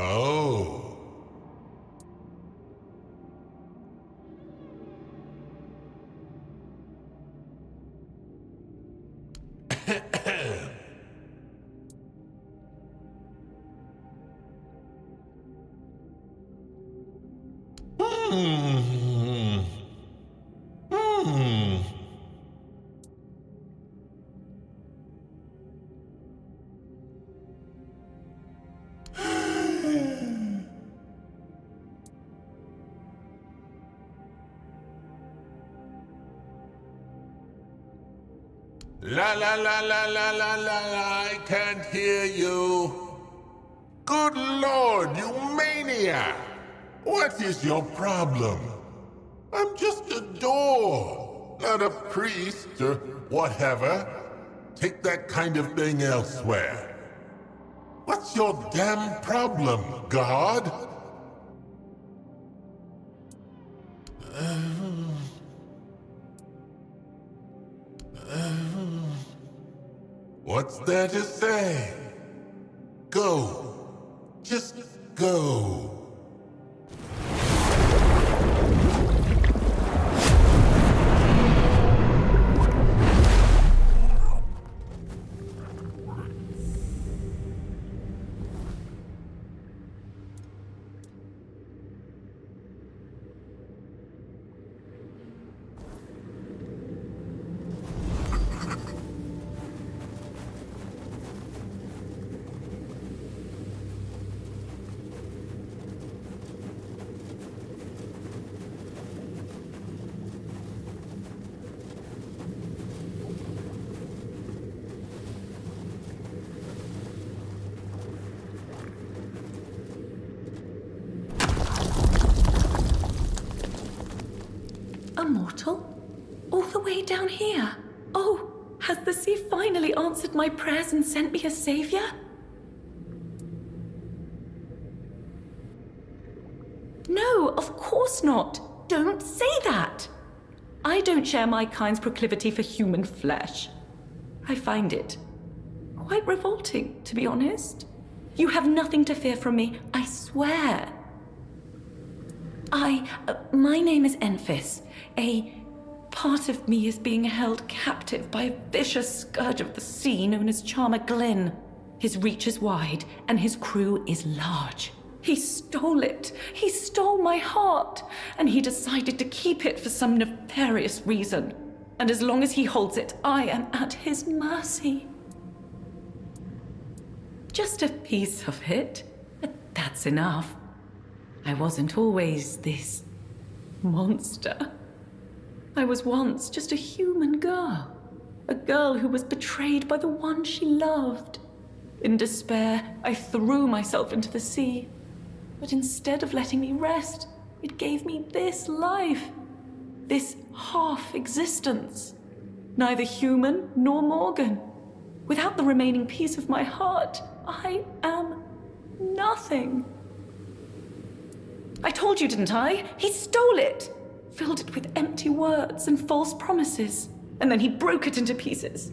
Speaker 1: Oh. La la la la la la la la, I can't hear you. Good Lord, you maniac! What is your problem? I'm just a door, not a priest or whatever. Take that kind of thing elsewhere. What's your damn problem, God? What's there to say? Go. Just go.
Speaker 5: down here? Oh, has the sea finally answered my prayers and sent me a savior? No, of course not. Don't say that. I don't share my kind's proclivity for human flesh. I find it quite revolting, to be honest. You have nothing to fear from me, I swear. My name is Enfys. A part of me is being held captive by a vicious scourge of the sea known as Charmer Glynn. His reach is wide, and his crew is large. He stole it. He stole my heart, and he decided to keep it for some nefarious reason. And as long as he holds it, I am at his mercy. Just a piece of it, but that's enough. I wasn't always this monster. I was once just a human girl. A girl who was betrayed by the one she loved. In despair, I threw myself into the sea. But instead of letting me rest, it gave me this life. This half-existence. Neither human nor Morgan. Without the remaining piece of my heart, I am nothing. I told you, didn't I? He stole it. Filled it with empty words and false promises. And then he broke it into pieces.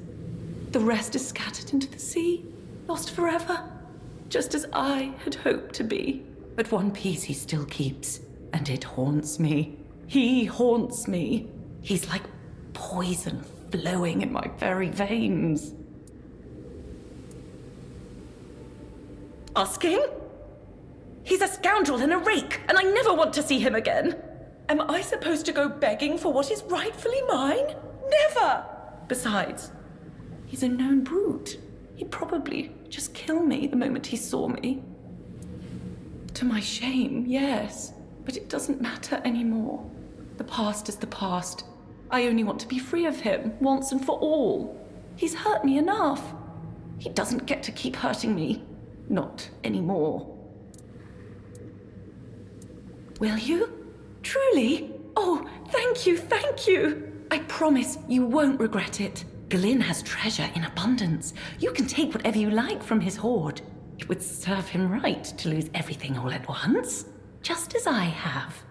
Speaker 5: The rest is scattered into the sea, lost forever. Just as I had hoped to be. But one piece he still keeps, and it haunts me. He haunts me. He's like poison flowing in my very veins. Asking? He's a scoundrel and a rake, and I never want to see him again. Am I supposed to go begging for what is rightfully mine? Never! Besides, he's a known brute. He'd probably just kill me the moment he saw me. To my shame, yes, but it doesn't matter anymore. The past is the past. I only want to be free of him, once and for all. He's hurt me enough. He doesn't get to keep hurting me. Not anymore. Will you? Truly? Oh, thank you, thank you. I promise you won't regret it. Glynn has treasure in abundance. You can take whatever you like from his hoard. It would serve him right to lose everything all at once, just as I have.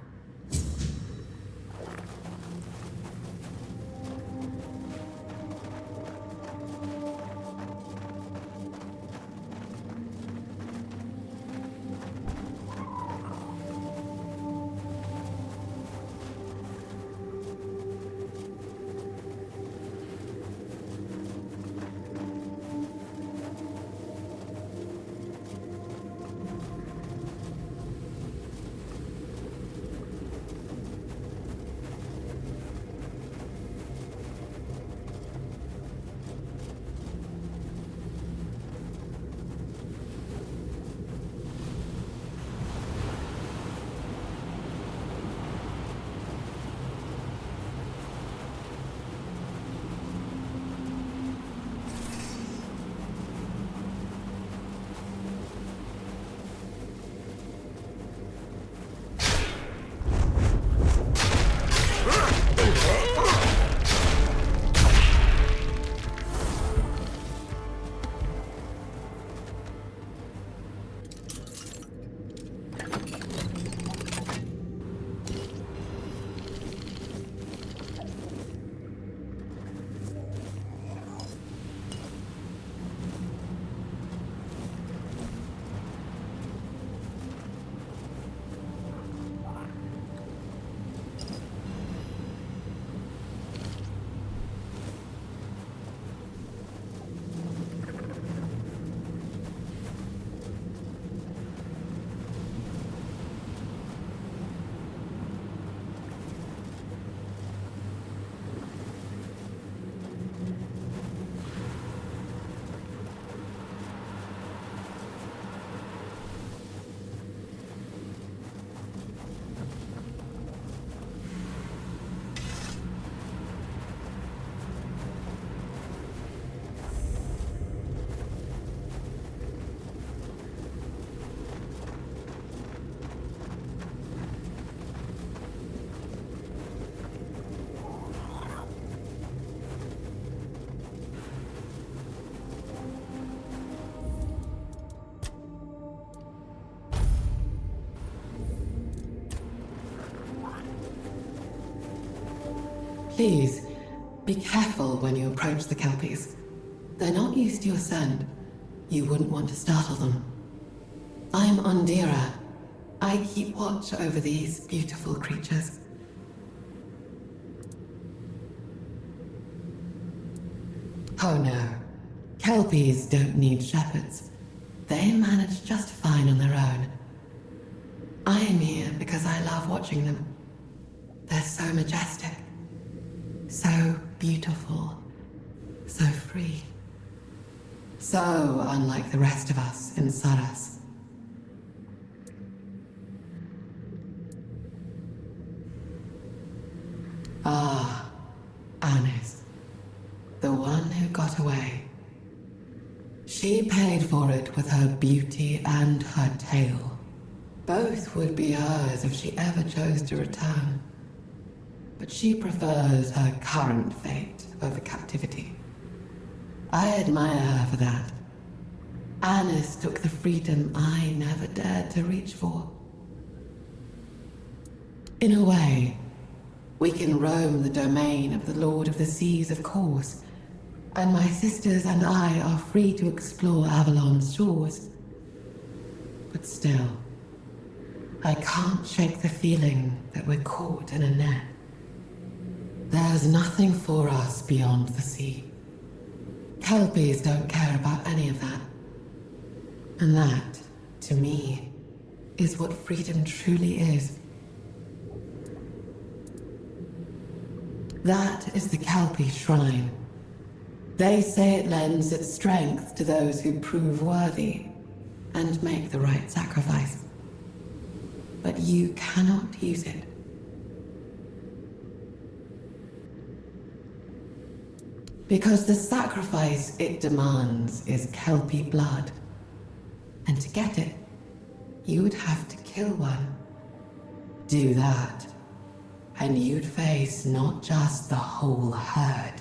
Speaker 6: Please, be careful when you approach the Kelpies. They're not used to your scent. You wouldn't want to startle them. I'm Ondira. I keep watch over these beautiful creatures. Oh no. Kelpies don't need shepherds. They manage just fine on their own. I am here because I love watching them. They're so majestic. So beautiful. So free. So unlike the rest of us in Sarras. Ah, Anis. The one who got away. She paid for it with her beauty and her tail. Both would be hers if she ever chose to return. But she prefers her current fate over captivity. I admire her for that. Anis took the freedom I never dared to reach for. In a way, we can roam the domain of the Lord of the Seas, of course, and my sisters and I are free to explore Avalon's shores. But still, I can't shake the feeling that we're caught in a net. There's nothing for us beyond the sea. Kelpies don't care about any of that. And that, to me, is what freedom truly is. That is the Kelpie Shrine. They say it lends its strength to those who prove worthy and make the right sacrifice. But you cannot use it. Because the sacrifice it demands is Kelpie blood. And to get it, you would have to kill one. Do that, and you'd face not just the whole herd,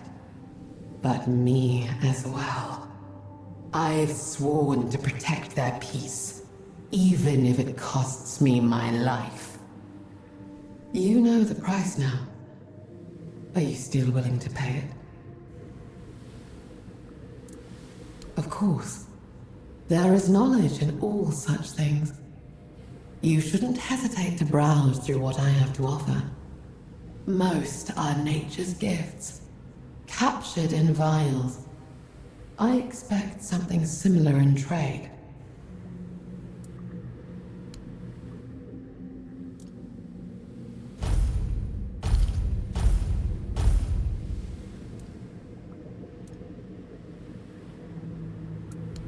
Speaker 6: but me as well. I've sworn to protect their peace, even if it costs me my life. You know the price now. Are you still willing to pay it? Of course. There is knowledge in all such things. You shouldn't hesitate to browse through what I have to offer. Most are nature's gifts, captured in vials. I expect something similar in trade.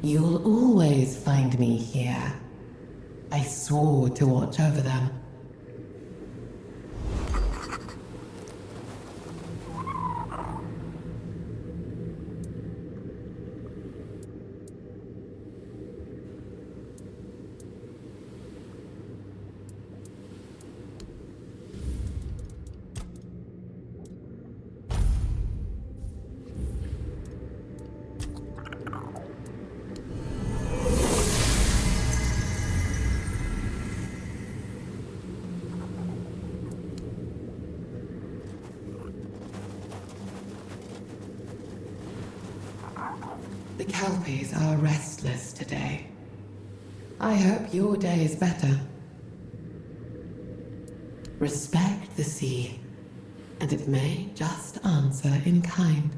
Speaker 6: You'll always find me here. I swore to watch over them. The Kelpies are restless today. I hope your day is better. Respect the sea, and it may just answer in kind.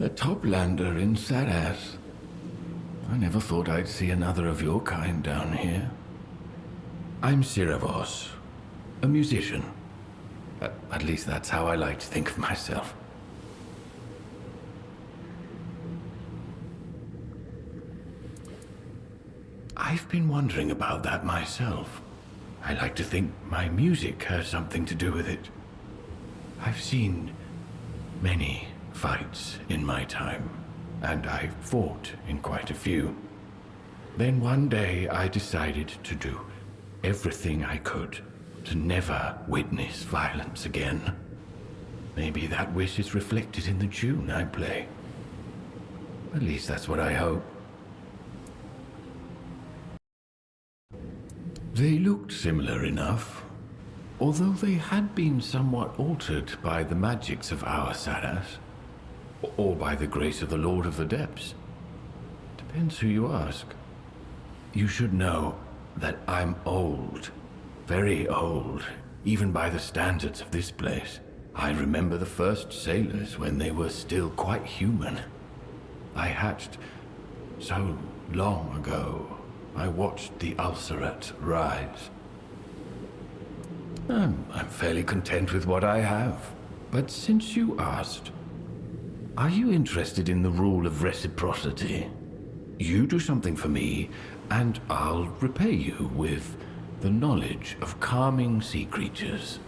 Speaker 10: A toplander in Sarras. I never thought I'd see another of your kind down here. I'm Siravos, a musician. At least that's how I like to think of myself. I've been wondering about that myself. I like to think my music has something to do with it. I've seen many fights in my time, and I've fought in quite a few. Then one day I decided to do everything I could to never witness violence again. Maybe that wish is reflected in the tune I play. At least that's what I hope. They looked similar enough, although they had been somewhat altered by the magics of our Sarras, or by the grace of the Lord of the Depths. Depends who you ask. You should know that I'm old, very old, even by the standards of this place. I remember the first sailors when they were still quite human. I hatched so long ago. I watched the Ulcerat rise. I'm fairly content with what I have. But since you asked, are you interested in the rule of reciprocity? You do something for me, and I'll repay you with the knowledge of calming sea creatures.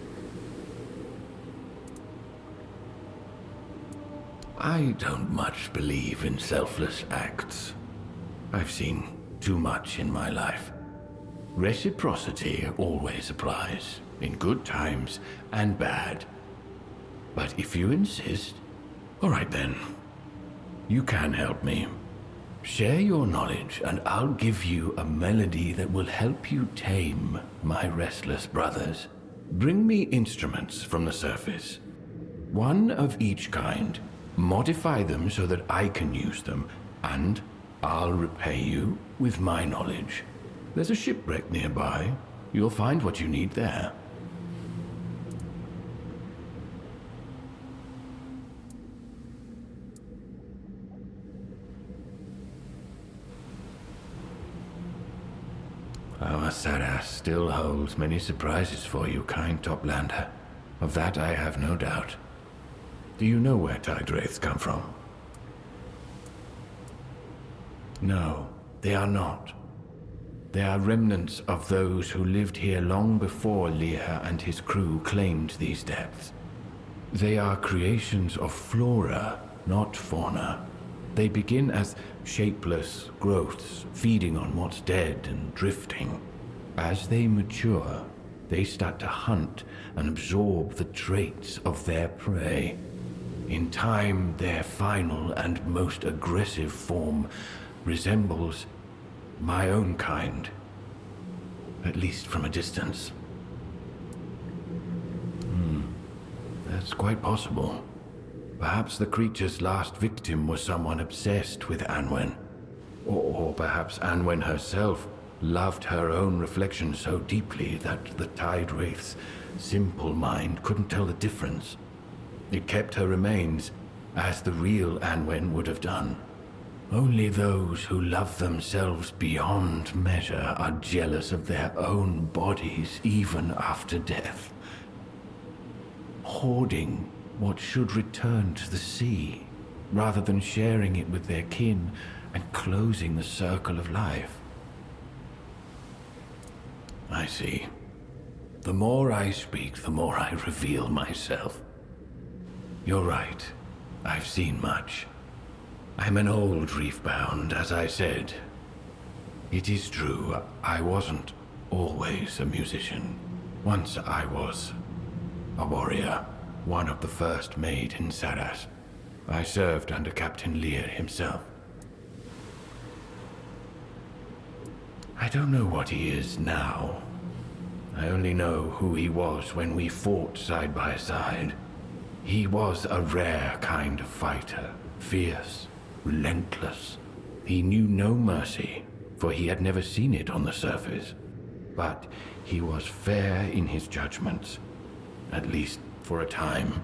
Speaker 10: I don't much believe in selfless acts. I've seen too much in my life. Reciprocity always applies, in good times and bad. But if you insist, all right then. You can help me. Share your knowledge and I'll give you a melody that will help you tame my restless brothers. Bring me instruments from the surface. One of each kind. Modify them so that I can use them, and I'll repay you with my knowledge. There's a shipwreck nearby. You'll find what you need there. Our Sarras still holds many surprises for you, kind Toplander. Of that I have no doubt. Do you know where tide wraiths come from? No, they are not. They are remnants of those who lived here long before Lear and his crew claimed these depths. They are creations of flora, not fauna. They begin as shapeless growths, feeding on what's dead and drifting. As they mature, they start to hunt and absorb the traits of their prey. In time, their final and most aggressive form resembles my own kind, at least from a distance. That's quite possible. Perhaps the creature's last victim was someone obsessed with Anwen. Or perhaps Anwen herself loved her own reflection so deeply that the tide wraith's simple mind couldn't tell the difference. It kept her remains, as the real Anwen would have done. Only those who love themselves beyond measure are jealous of their own bodies even after death. Hoarding what should return to the sea, rather than sharing it with their kin and closing the circle of life. I see. The more I speak, the more I reveal myself. You're right. I've seen much. I'm an old reefbound, as I said. It is true, I wasn't always a musician. Once I was a warrior, one of the first made in Sarras. I served under Captain Lear himself. I don't know what he is now. I only know who he was when we fought side by side. He was a rare kind of fighter, fierce, relentless. He knew no mercy, for he had never seen it on the surface. But he was fair in his judgments, at least for a time.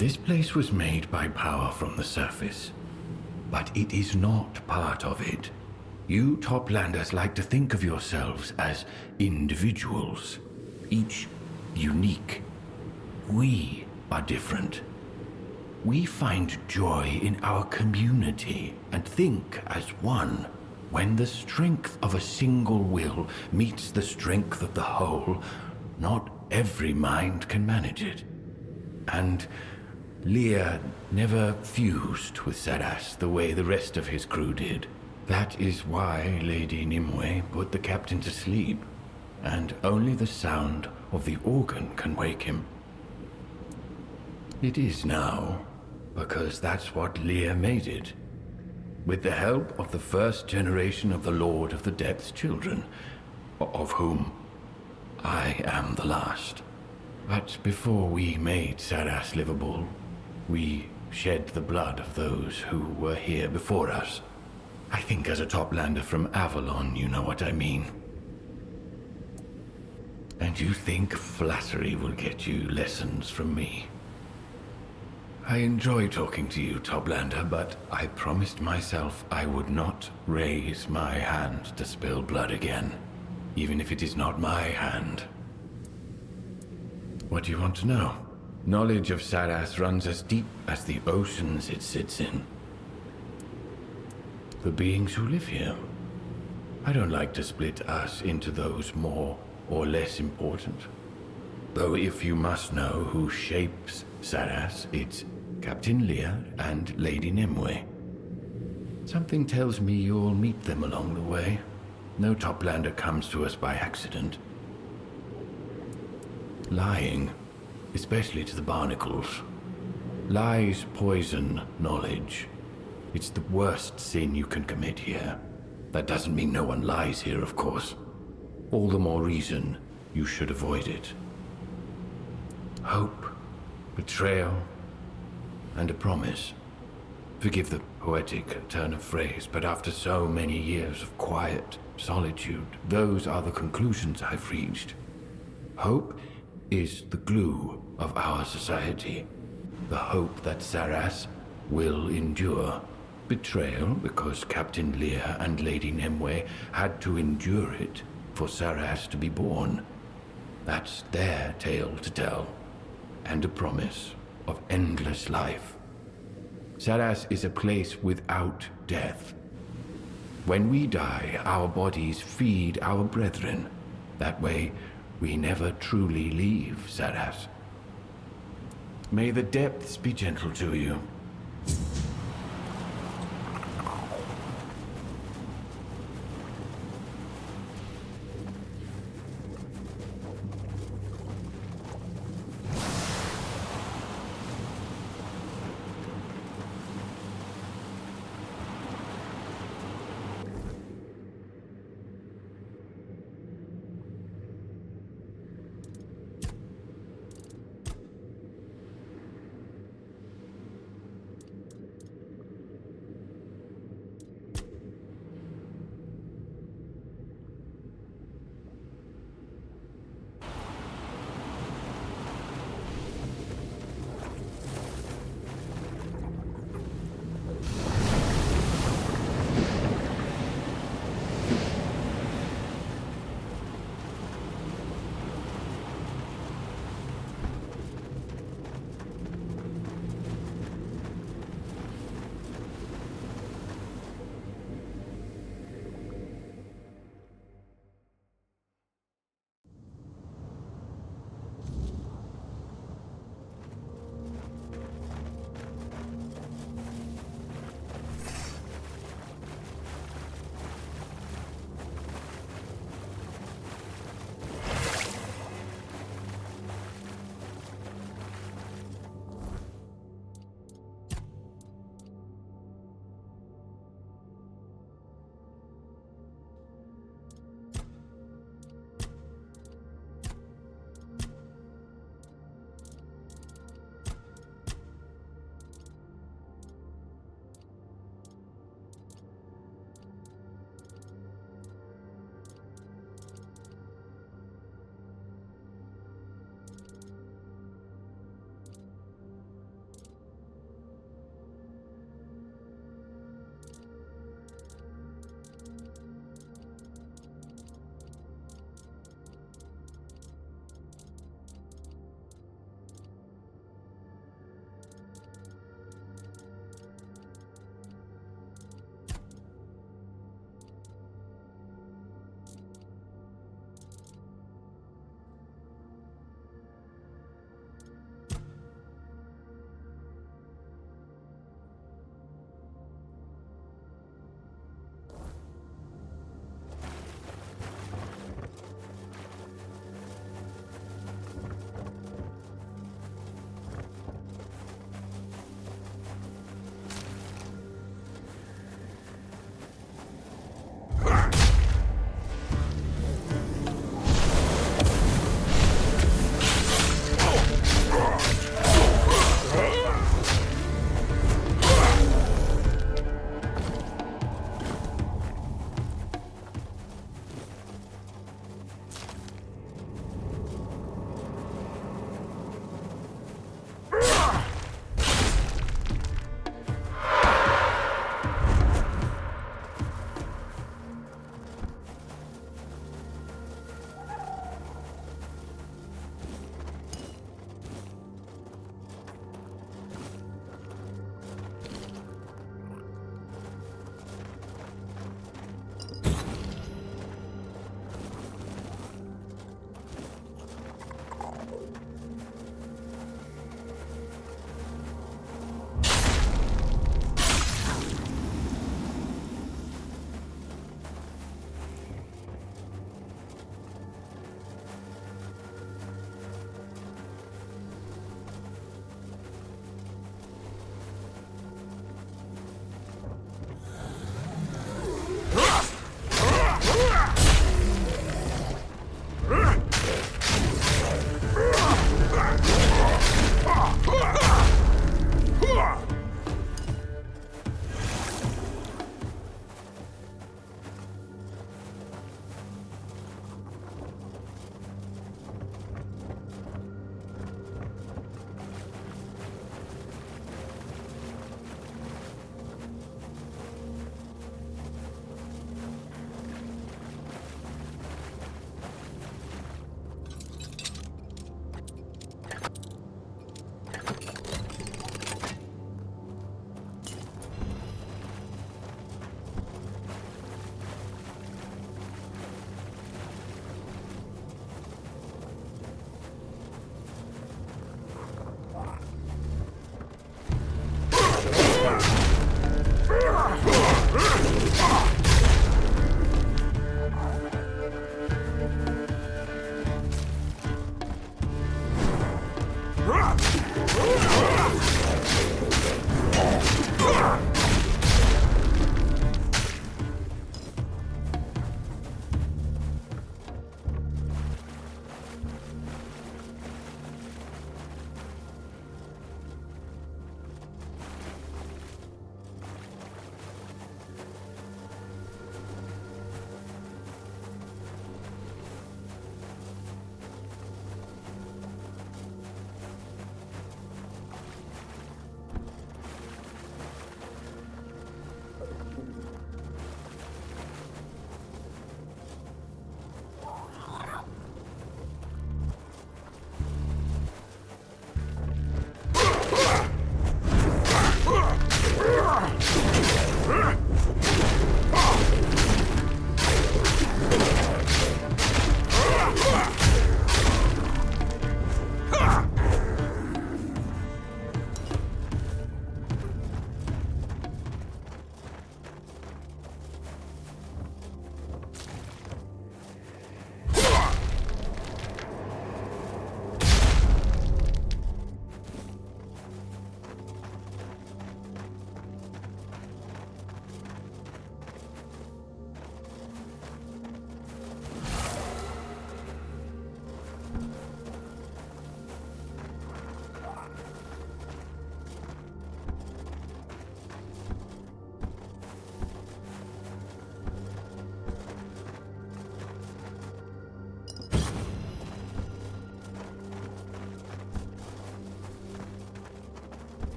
Speaker 10: This place was made by power from the surface, but it is not part of it. You Toplanders like to think of yourselves as individuals, each unique. We are different. We find joy in our community and think as one. When the strength of a single will meets the strength of the whole, not every mind can manage it. And Lear never fused with Sarras the way the rest of his crew did. That is why Lady Nimue put the captain to sleep, and only the sound of the organ can wake him. It is now, because that's what Lear made it. With the help of the first generation of the Lord of the Depths children, of whom I am the last. But before we made Sarras livable, we shed the blood of those who were here before us. I think as a Toplander from Avalon, you know what I mean. And you think flattery will get you lessons from me. I enjoy talking to you, Toplander, but I promised myself I would not raise my hand to spill blood again, even if it is not my hand. What do you want to know? Knowledge of Sarras runs as deep as the oceans it sits in. The beings who live here. I don't like to split us into those more or less important. Though if you must know who shapes Sarras, it's Captain Lear and Lady Nimue. Something tells me you'll meet them along the way. No Toplander comes to us by accident. Lying, especially to the barnacles. Lies poison knowledge. It's the worst sin you can commit here. That doesn't mean no one lies here, of course. All the more reason you should avoid it. Hope, betrayal, and a promise. Forgive the poetic turn of phrase, but after so many years of quiet solitude, those are the conclusions I've reached. Hope is the glue of our society. The hope that Sarras will endure. Betrayal, because Captain Lear and Lady Nimue had to endure it for Sarras to be born. That's their tale to tell. And a promise of endless life. Sarras is a place without death. When we die, our bodies feed our brethren. That way, we never truly leave Sarras. May the depths be gentle to you.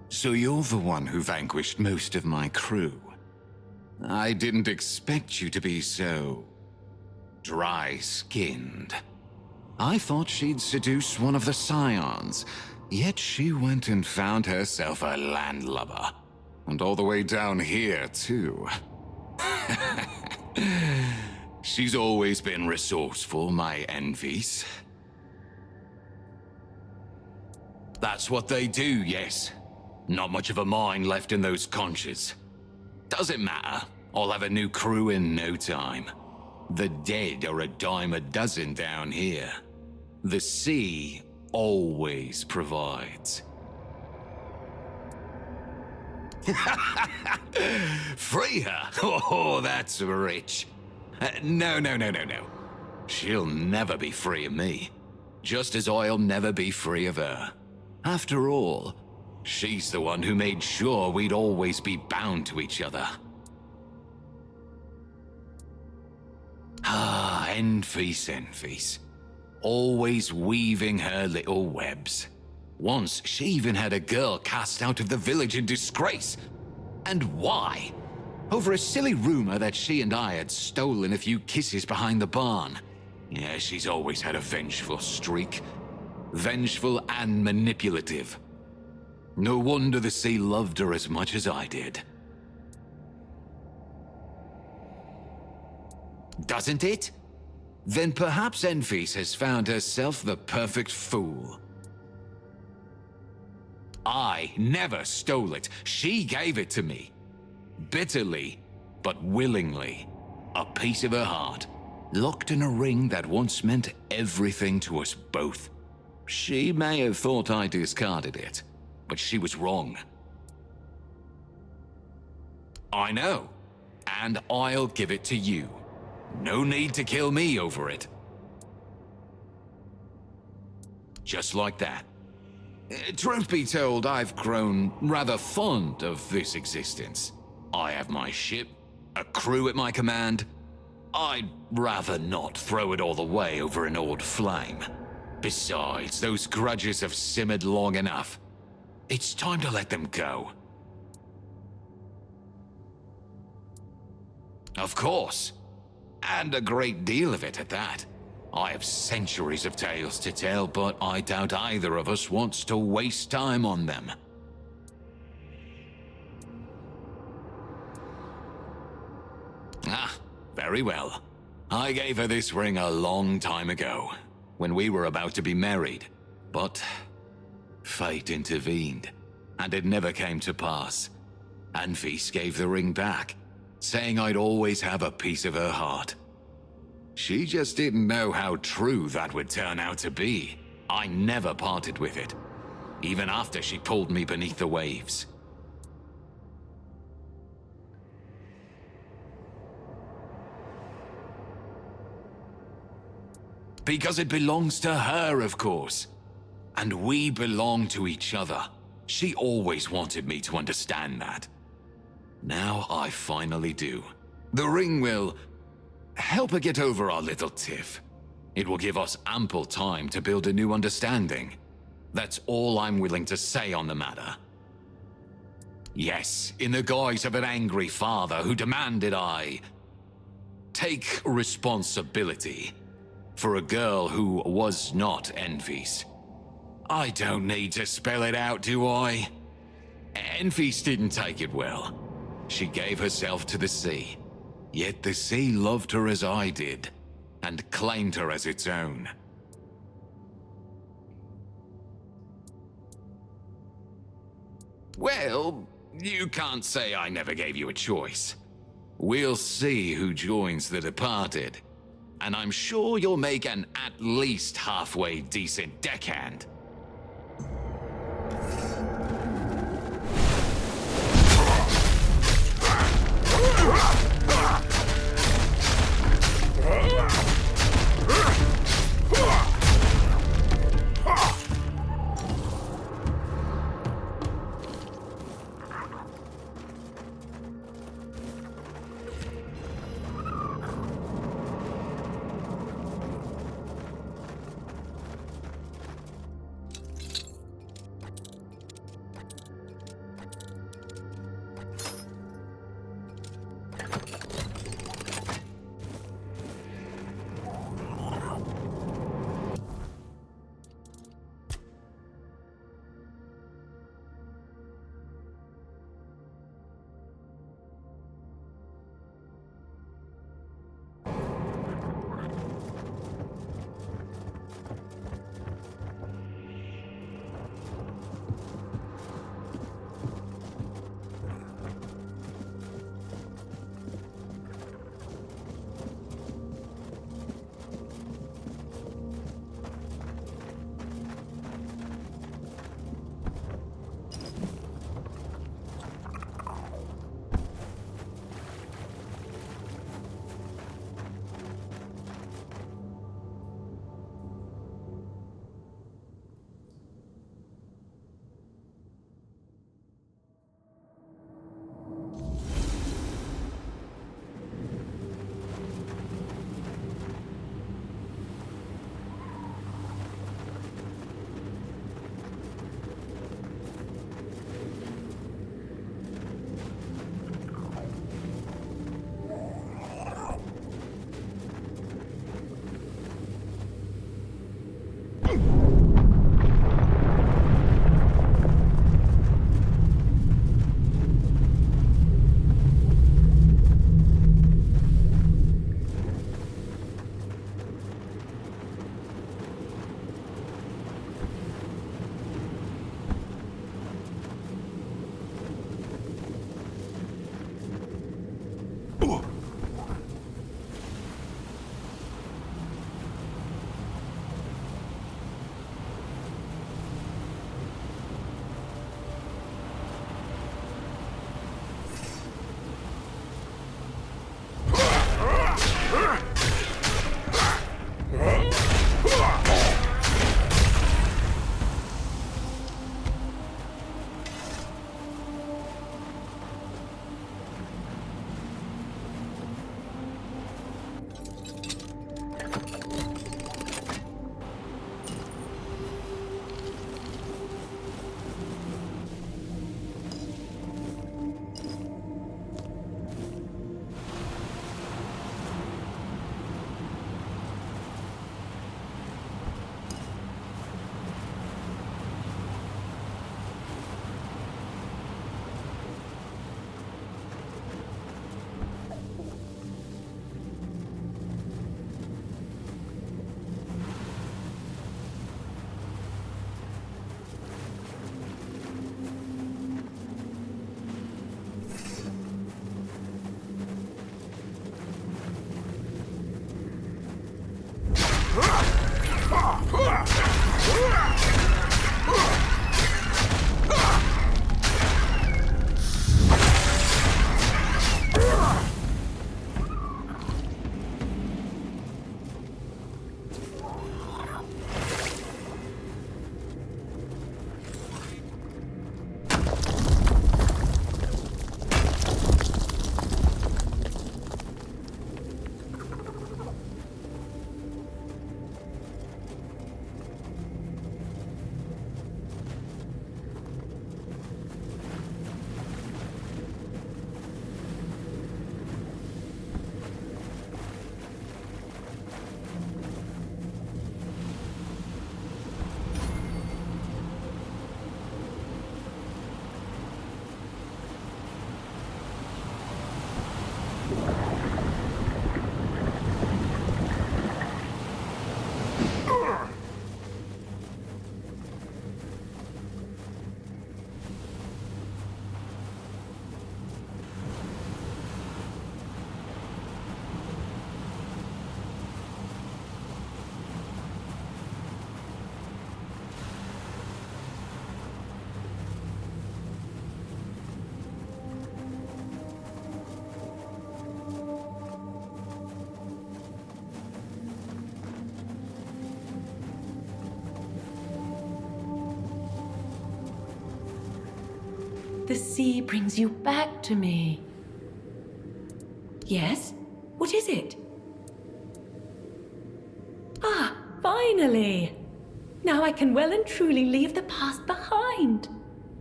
Speaker 11: So you're the one who vanquished most of my crew. I didn't expect you to be so dry-skinned. I thought she'd seduce one of the scions, yet she went and found herself a landlubber. And all the way down here, too. She's always been resourceful, my envies. That's what they do, yes. Not much of a mind left in those conches. Doesn't matter. I'll have a new crew in no time. The dead are a dime a dozen down here. The sea always provides. Free her? Oh, that's rich. No. She'll never be free of me. Just as I'll never be free of her. After all, she's the one who made sure we'd always be bound to each other. Ah, Enfys. Always weaving her little webs. Once, she even had a girl cast out of the village in disgrace. And why? Over a silly rumor that she and I had stolen a few kisses behind the barn. Yeah, she's always had a vengeful streak. Vengeful and manipulative. No wonder the sea loved her as much as I did. Doesn't it? Then perhaps Enfys has found herself the perfect fool. I never stole it. She gave it to me. Bitterly, but willingly. A piece of her heart, locked in a ring that once meant everything to us both. She may have thought I discarded it, but she was wrong. I know, and I'll give it to you. No need to kill me over it. Just like that. Truth be told, I've grown rather fond of this existence. I have my ship, a crew at my command. I'd rather not throw it all away over an old flame. Besides, those grudges have simmered long enough. It's time to let them go. Of course. And a great deal of it at that. I have centuries of tales to tell, but I doubt either of us wants to waste time on them. Ah, very well. I gave her this ring a long time ago, when we were about to be married. But fate intervened, and it never came to pass. Anfis gave the ring back, saying I'd always have a piece of her heart. She just didn't know how true that would turn out to be. I never parted with it, even after she pulled me beneath the waves. Because it belongs to her, of course. And we belong to each other. She always wanted me to understand that. Now I finally do. The ring will help her get over our little tiff. It will give us ample time to build a new understanding. That's all I'm willing to say on the matter. Yes, in the guise of an angry father who demanded I take responsibility for a girl who was not Enfys. I don't need to spell it out, do I? Enfys didn't take it well. She gave herself to the sea. Yet the sea loved her as I did, and claimed her as its own. Well, you can't say I never gave you a choice. We'll see who joins the departed. And I'm sure you'll make an at least halfway decent deckhand.
Speaker 12: The sea brings you back to me. Yes? What is it? Ah, finally! Now I can well and truly leave the past behind.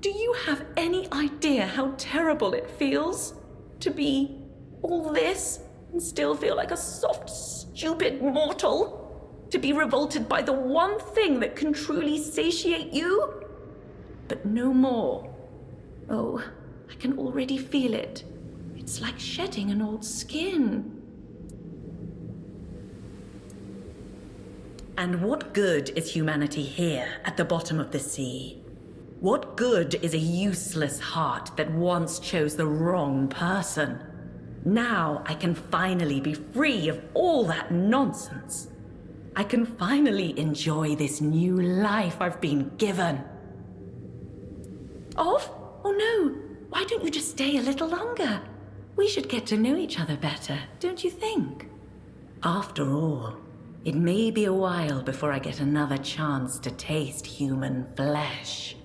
Speaker 12: Do you have any idea how terrible it feels to be all this and still feel like a soft, stupid mortal? To be revolted by the one thing that can truly satiate you? But no more. Oh, I can already feel it. It's like shedding an old skin. And what good is humanity here at the bottom of the sea? What good is a useless heart that once chose the wrong person? Now I can finally be free of all that nonsense. I can finally enjoy this new life I've been given. Off? Oh no, why don't you just stay a little longer? We should get to know each other better, don't you think? After all, it may be a while before I get another chance to taste human flesh.